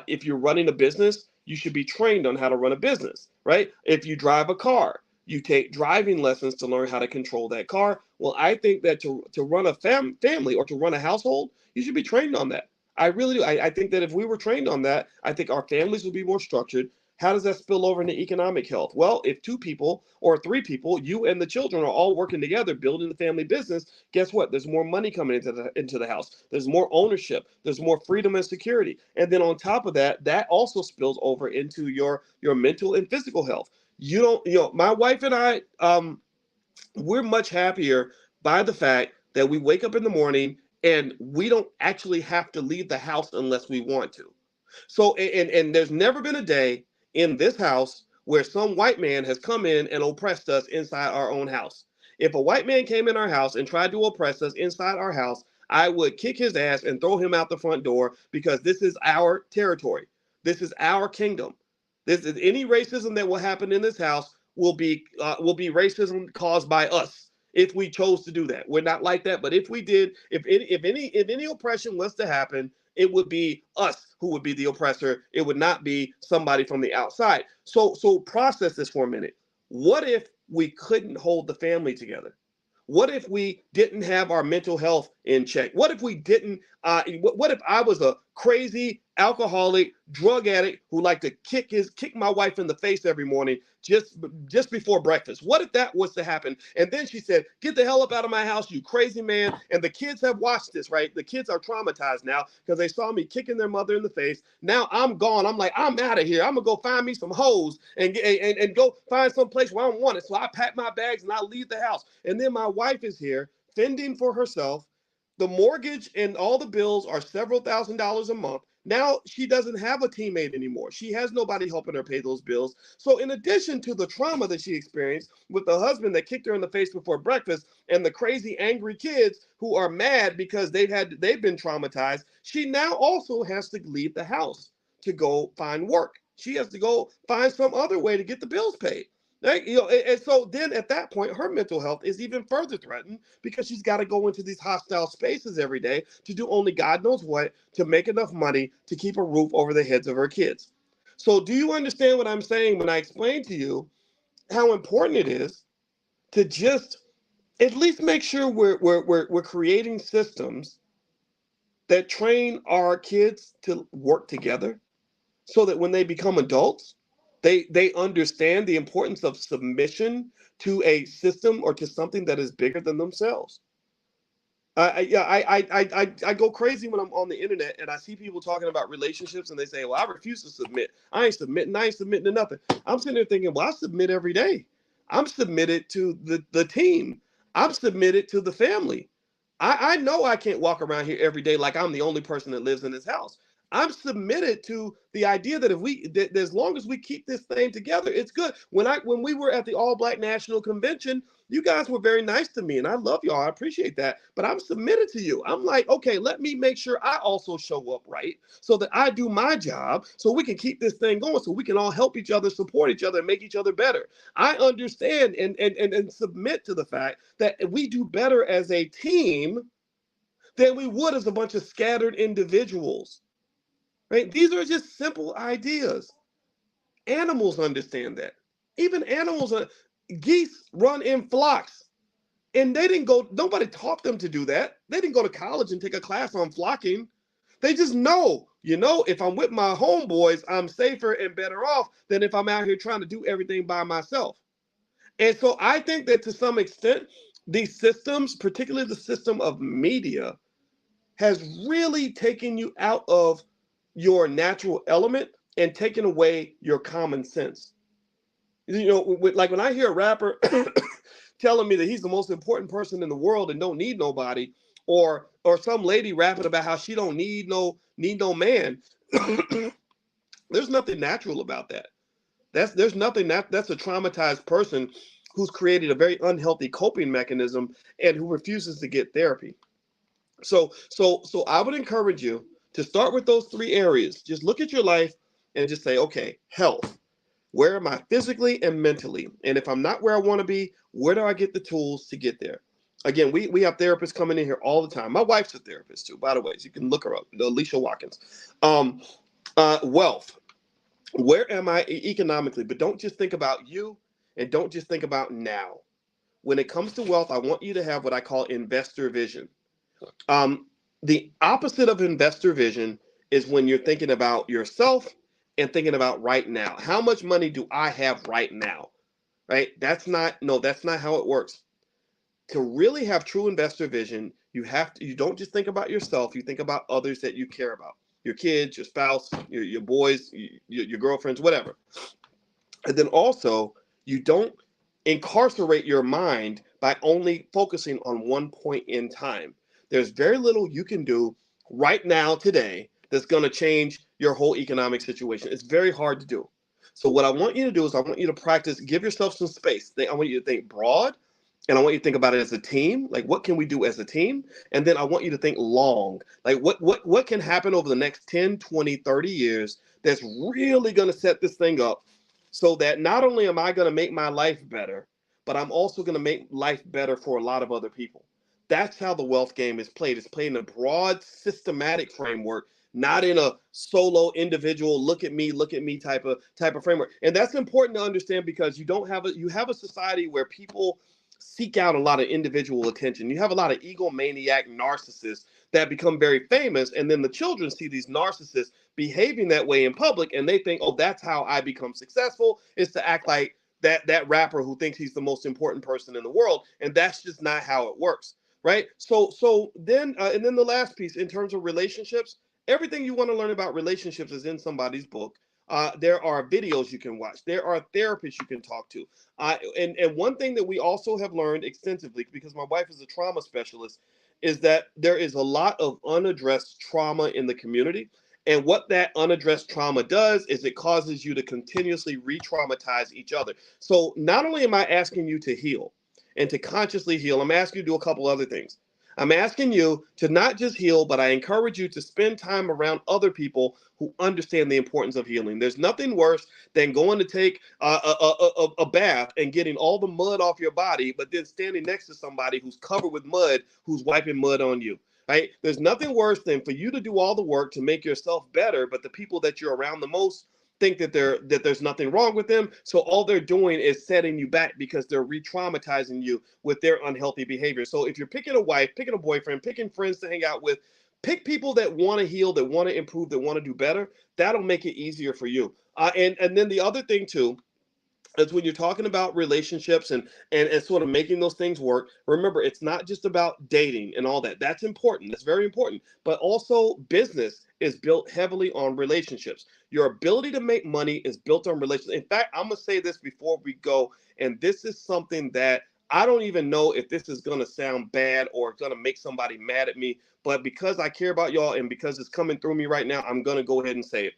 if you're running a business, you should be trained on how to run a business, right? If you drive a car, you take driving lessons to learn how to control that car. Well, I think that to run a family or to run a household, you should be trained on that. I really do. I think that if we were trained on that, I think our families would be more structured. How does that spill over into economic health? Well, if two people or three people, you and the children, are all working together building the family business, guess what? There's more money coming into the house. There's more ownership. There's more freedom and security. And then on top of that, that also spills over into your mental and physical health. My wife and I, we're much happier by the fact that we wake up in the morning and we don't actually have to leave the house unless we want to. So, and there's never been a day in this house where some white man has come in and oppressed us inside our own house. If a white man came in our house and tried to oppress us inside our house, I would kick his ass and throw him out the front door, because this is our territory. This is our kingdom. This is any racism that will happen in this house will be racism caused by us if we chose to do that. We're not like that, but if we did, if any oppression was to happen, it would be us who would be the oppressor. It would not be somebody from the outside. So process this for a minute. What if we couldn't hold the family together? What if we didn't have our mental health in check? What if we didn't? What if I was a crazy alcoholic, drug addict who liked to kick my wife in the face every morning just before breakfast? What if that was to happen? And then she said, "Get the hell up out of my house, you crazy man!" And the kids have watched this, right? The kids are traumatized now because they saw me kicking their mother in the face. Now I'm gone. I'm like, I'm out of here. I'm gonna go find me some hoes and go find some place where I don't want it. So I pack my bags and I leave the house. And then my wife is here fending for herself. The mortgage and all the bills are several $1,000s a month. Now she doesn't have a teammate anymore. She has nobody helping her pay those bills. So in addition to the trauma that she experienced with the husband that kicked her in the face before breakfast and the crazy angry kids who are mad because they've been traumatized, she now also has to leave the house to go find work. She has to go find some other way to get the bills paid. Right? And so then at that point, her mental health is even further threatened because she's got to go into these hostile spaces every day to do only God knows what to make enough money to keep a roof over the heads of her kids. So do you understand what I'm saying when I explain to you how important it is to just at least make sure we're creating systems that train our kids to work together? so that when they become adults, they understand the importance of submission to a system or to something that is bigger than themselves. Yeah, I go crazy when I'm on the internet and I see people talking about relationships and they say, "Well, I refuse to submit. I ain't submitting. I ain't submitting to nothing." I'm sitting there thinking, "Well, I submit every day. I'm submitted to the team. I'm submitted to the family. I know I can't walk around here every day like I'm the only person that lives in this house. I'm submitted to the idea that if that as long as we keep this thing together, it's good. When we were at the All Black National Convention, you guys were very nice to me, and I love y'all. I appreciate that. But I'm submitted to you. I'm like, okay, let me make sure I also show up right so that I do my job so we can keep this thing going, so we can all help each other, support each other, and make each other better. I understand and submit to the fact that we do better as a team than we would as a bunch of scattered individuals. Right? These are just simple ideas. Animals understand that. Even animals, geese run in flocks. And they didn't go, nobody taught them to do that. They didn't go to college and take a class on flocking. They just know, if I'm with my homeboys, I'm safer and better off than if I'm out here trying to do everything by myself. And so I think that to some extent, these systems, particularly the system of media, has really taken you out of your natural element and taken away your common sense. Like when I hear a rapper telling me that he's the most important person in the world and don't need nobody, or some lady rapping about how she don't need no man, there's nothing natural about that. That's a traumatized person who's created a very unhealthy coping mechanism and who refuses to get therapy. So I would encourage you to start with those three areas. Just look at your life and just say, okay, health. Where am I physically and mentally? And if I'm not where I want to be, where do I get the tools to get there? Again, we have therapists coming in here all the time. My wife's a therapist too, by the way. So you can look her up, Alicia Watkins. Wealth. Where am I economically? But don't just think about you and don't just think about now. When it comes to wealth, I want you to have what I call investor vision. The opposite of investor vision is when you're thinking about yourself and thinking about right now. How much money do I have right now? Right? That's not how it works. To really have true investor vision, you don't just think about yourself, you think about others that you care about. Your kids, your spouse, your boys, your girlfriends, whatever. And then also, you don't incarcerate your mind by only focusing on one point in time. There's very little you can do right now, today, that's going to change your whole economic situation. It's very hard to do. So, what I want you to do is I want you to practice, give yourself some space. I want you to think broad, and I want you to think about it as a team. Like, what can we do as a team? And then I want you to think long. Like, what can happen over the next 10, 20, 30 years that's really going to set this thing up so that not only am I going to make my life better, but I'm also going to make life better for a lot of other people. That's how the wealth game is played. It's played in a broad, systematic framework, not in a solo, individual, look at me type of framework. And that's important to understand because you have a society where people seek out a lot of individual attention. You have a lot of egomaniac narcissists that become very famous, and then the children see these narcissists behaving that way in public, and they think, oh, that's how I become successful, is to act like that rapper who thinks he's the most important person in the world, and that's just not how it works, right? So then and then the last piece in terms of relationships, everything you want to learn about relationships is in somebody's book. There are videos you can watch. There are therapists you can talk to. And one thing that we also have learned extensively, because my wife is a trauma specialist, is that there is a lot of unaddressed trauma in the community. And what that unaddressed trauma does is it causes you to continuously re-traumatize each other. So not only am I asking you to heal and to consciously heal, I'm asking you to do a couple other things. I'm asking you to not just heal, but I encourage you to spend time around other people who understand the importance of healing. There's nothing worse than going to take a bath and getting all the mud off your body, but then standing next to somebody who's covered with mud, who's wiping mud on you. Right? There's nothing worse than for you to do all the work to make yourself better, but the people that you're around the most think that there's nothing wrong with them. So all they're doing is setting you back because they're re-traumatizing you with their unhealthy behavior. So if you're picking a wife, picking a boyfriend, picking friends to hang out with, Pick people that want to heal, that want to improve, that want to do better. That'll make it easier for you. And then the other thing too is when you're talking about relationships and sort of making those things work, remember, it's not just about dating and all that. That's important. That's very important. But also business is built heavily on relationships. Your ability to make money is built on relationships. In fact, I'm going to say this before we go, and this is something that I don't even know if this is going to sound bad or going to make somebody mad at me, but because I care about y'all and because it's coming through me right now, I'm going to go ahead and say it.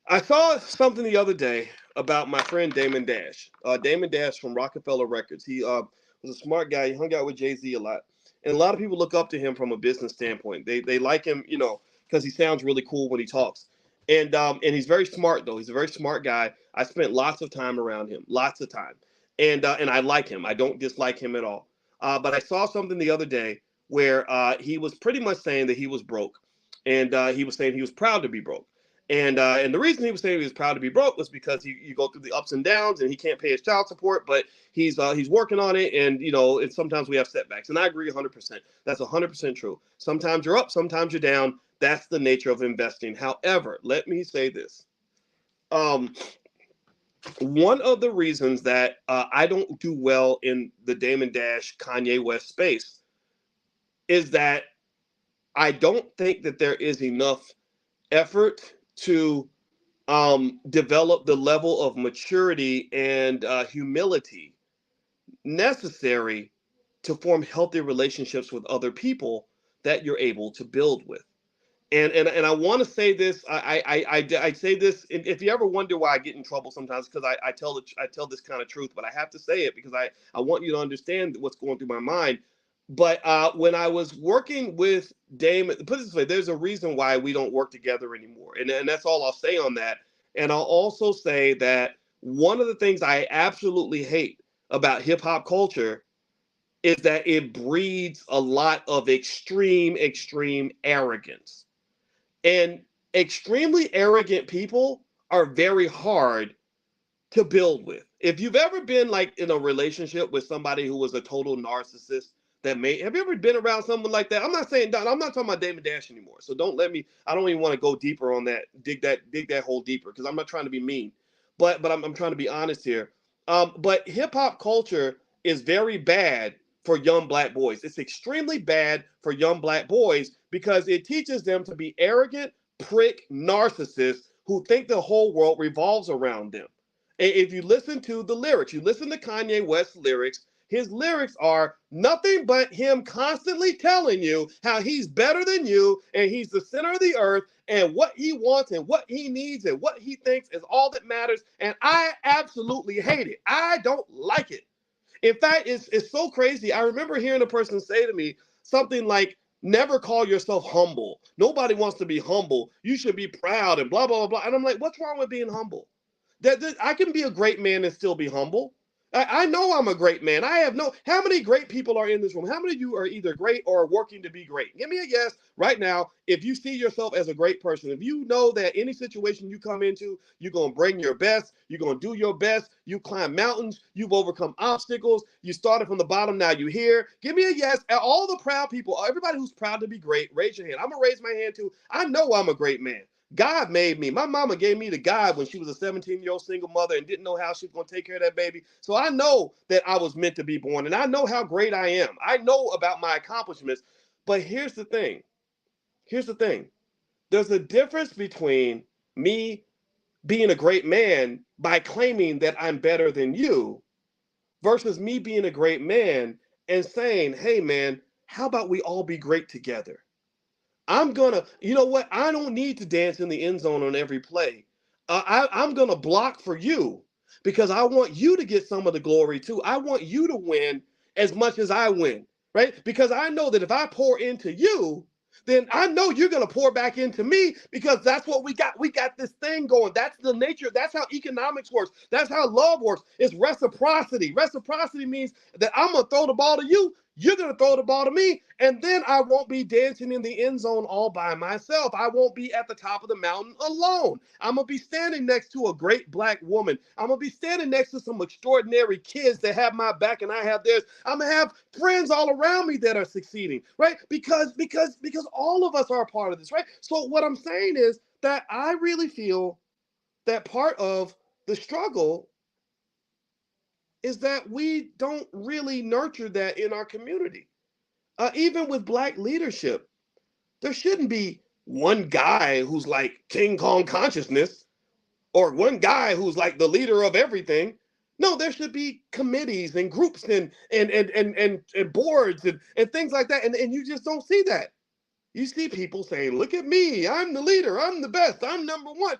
I saw something the other day about my friend Damon Dash. Damon Dash from Rockefeller Records. He was a smart guy. He hung out with Jay-Z a lot. And a lot of people look up to him from a business standpoint. They like him, you know, because he sounds really cool when he talks. And he's very smart, though. He's a very smart guy. I spent lots of time around him, lots of time. And I like him. I don't dislike him at all. But I saw something the other day where he was pretty much saying that he was broke. And he was saying he was proud to be broke. And the reason he was saying he was proud to be broke was because you go through the ups and downs, and he can't pay his child support, but he's working on it, and you know, and sometimes we have setbacks, and I agree 100%. That's 100% true. Sometimes you're up, sometimes you're down. That's the nature of investing. However, let me say this: one of the reasons that I don't do well in the Damon Dash Kanye West space is that I don't think that there is enough effort to develop the level of maturity and humility necessary to form healthy relationships with other people that you're able to build with. And I want to say this. I say this. If you ever wonder why I get in trouble sometimes, because I tell this kind of truth, but I have to say it because I want you to understand what's going through my mind. But when I was working with Damon, put it this way, there's a reason why we don't work together anymore, and that's all I'll say on that. And I'll also say that one of the things I absolutely hate about hip hop culture is that it breeds a lot of extreme arrogance. And extremely arrogant people are very hard to build with. If you've ever been like in a relationship with somebody who was a total narcissist, have you ever been around someone like that? I'm not talking about Damon Dash anymore. So I don't even want to go deeper on that, dig that hole deeper, because I'm not trying to be mean. But I'm trying to be honest here. But hip hop culture is very bad for young black boys. It's extremely bad for young black boys because it teaches them to be arrogant, prick narcissists who think the whole world revolves around them. And if you listen to the lyrics, you listen to Kanye West's lyrics, his lyrics are nothing but him constantly telling you how he's better than you and he's the center of the earth and what he wants and what he needs and what he thinks is all that matters. And I absolutely hate it. I don't like it. In fact, it's so crazy. I remember hearing a person say to me something like, never call yourself humble. Nobody wants to be humble. You should be proud and blah, blah, blah, blah. And I'm like, what's wrong with being humble? That I can be a great man and still be humble. I know I'm a great man. How many great people are in this room? How many of you are either great or working to be great? Give me a yes right now. If you see yourself as a great person, if you know that any situation you come into, you're going to bring your best, you're going to do your best, you climb mountains, you've overcome obstacles, you started from the bottom, now you're here. Give me a yes. All the proud people, everybody who's proud to be great, raise your hand. I'm going to raise my hand too. I know I'm a great man. God made me. My mama gave me to God when she was a 17-year-old single mother and didn't know how she was going to take care of that baby. So I know that I was meant to be born, and I know how great I am. I know about my accomplishments. But here's the thing. There's a difference between me being a great man by claiming that I'm better than you versus me being a great man and saying, hey, man, how about we all be great together? You know what? I don't need to dance in the end zone on every play. I'm going to block for you because I want you to get some of the glory too. I want you to win as much as I win, right? Because I know that if I pour into you, then I know you're going to pour back into me because that's what we got. We got this thing going. That's the nature. That's how economics works. That's how love works. It's reciprocity. Reciprocity means that I'm going to throw the ball to you. You're going to throw the ball to me, and then I won't be dancing in the end zone all by myself. I won't be at the top of the mountain alone. I'm going to be standing next to a great black woman. I'm going to be standing next to some extraordinary kids that have my back and I have theirs. I'm going to have friends all around me that are succeeding, right? Because all of us are a part of this, right? So what I'm saying is that I really feel that part of the struggle is that we don't really nurture that in our community. Even with black leadership, there shouldn't be one guy who's like King Kong consciousness or one guy who's like the leader of everything. No, there should be committees and groups and boards and things like that. And you just don't see that. You see people saying, look at me, I'm the leader, I'm the best, I'm number one.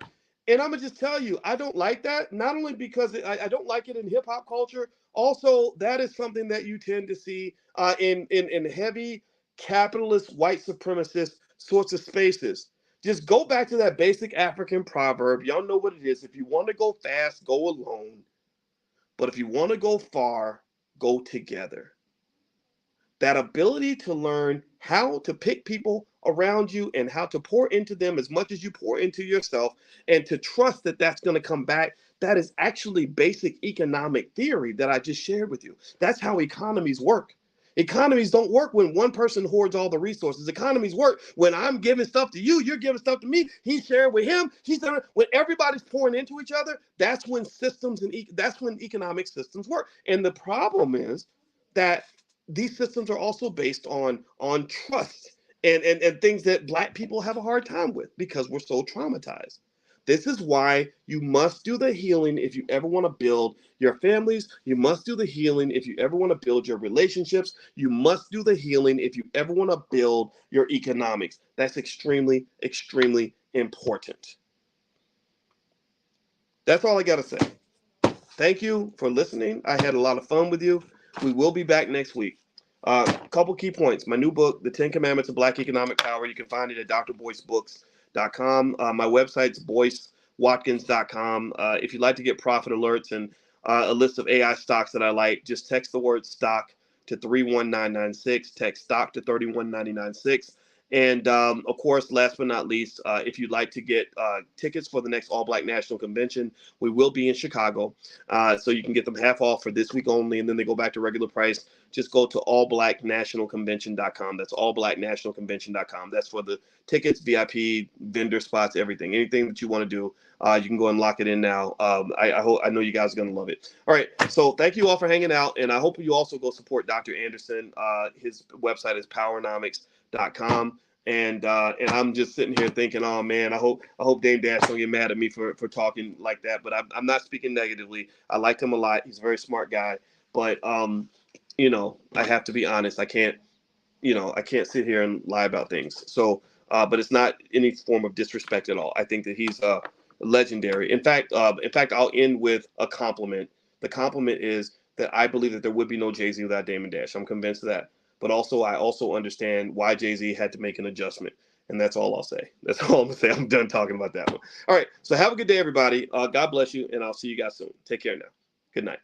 And I'm gonna just tell you, I don't like that, not only because I don't like it in hip hop culture, also that is something that you tend to see in heavy capitalist white supremacist sorts of spaces. Just go back to that basic African proverb. Y'all know what it is. If you want to go fast, go alone. But if you want to go far, go together. That ability to learn how to pick people around you and how to pour into them as much as you pour into yourself, and to trust that that's going to come back. That is actually basic economic theory that I just shared with you. That's how economies work. Economies don't work when one person hoards all the resources. Economies work when I'm giving stuff to you, you're giving stuff to me, he's sharing with him, he's sharing. When everybody's pouring into each other, that's when systems and that's when economic systems work. And the problem is that these systems are also based on trust and things that black people have a hard time with because we're so traumatized. This is why you must do the healing if you ever want to build your families. You must do the healing if you ever want to build your relationships. You must do the healing if you ever want to build your economics. That's extremely, extremely important. That's all I got to say. Thank you for listening. I had a lot of fun with you. We will be back next week. Couple key points. My new book, The 10 Commandments of Black Economic Power. You can find it at drboycebooks.com. My website's boycewatkins.com. If you'd like to get profit alerts and a list of AI stocks that I like, just text the word stock to 31996. Text stock to 31996. And of course, last but not least, if you'd like to get tickets for the next All Black National Convention, we will be in Chicago. So you can get them half off for this week only, and then they go back to regular price. Just go to allblacknationalconvention.com. That's allblacknationalconvention.com. That's for the tickets, VIP, vendor spots, everything. Anything that you want to do, you can go and lock it in now. I know you guys are going to love it. All right. So thank you all for hanging out, and I hope you also go support Dr. Anderson. His website is powernomics.com. And I'm just sitting here thinking, oh man, I hope Dame Dash don't get mad at me for talking like that. But I'm not speaking negatively. I liked him a lot. He's a very smart guy. But I have to be honest. I can't sit here and lie about things. So, but it's not any form of disrespect at all. I think that he's legendary. In fact, I'll end with a compliment. The compliment is that I believe that there would be no Jay-Z without Damon Dash. I'm convinced of that. But also, I also understand why Jay-Z had to make an adjustment. And that's all I'll say. That's all I'm going to say. I'm done talking about that one. All right. So have a good day, everybody. God bless you, and I'll see you guys soon. Take care now. Good night.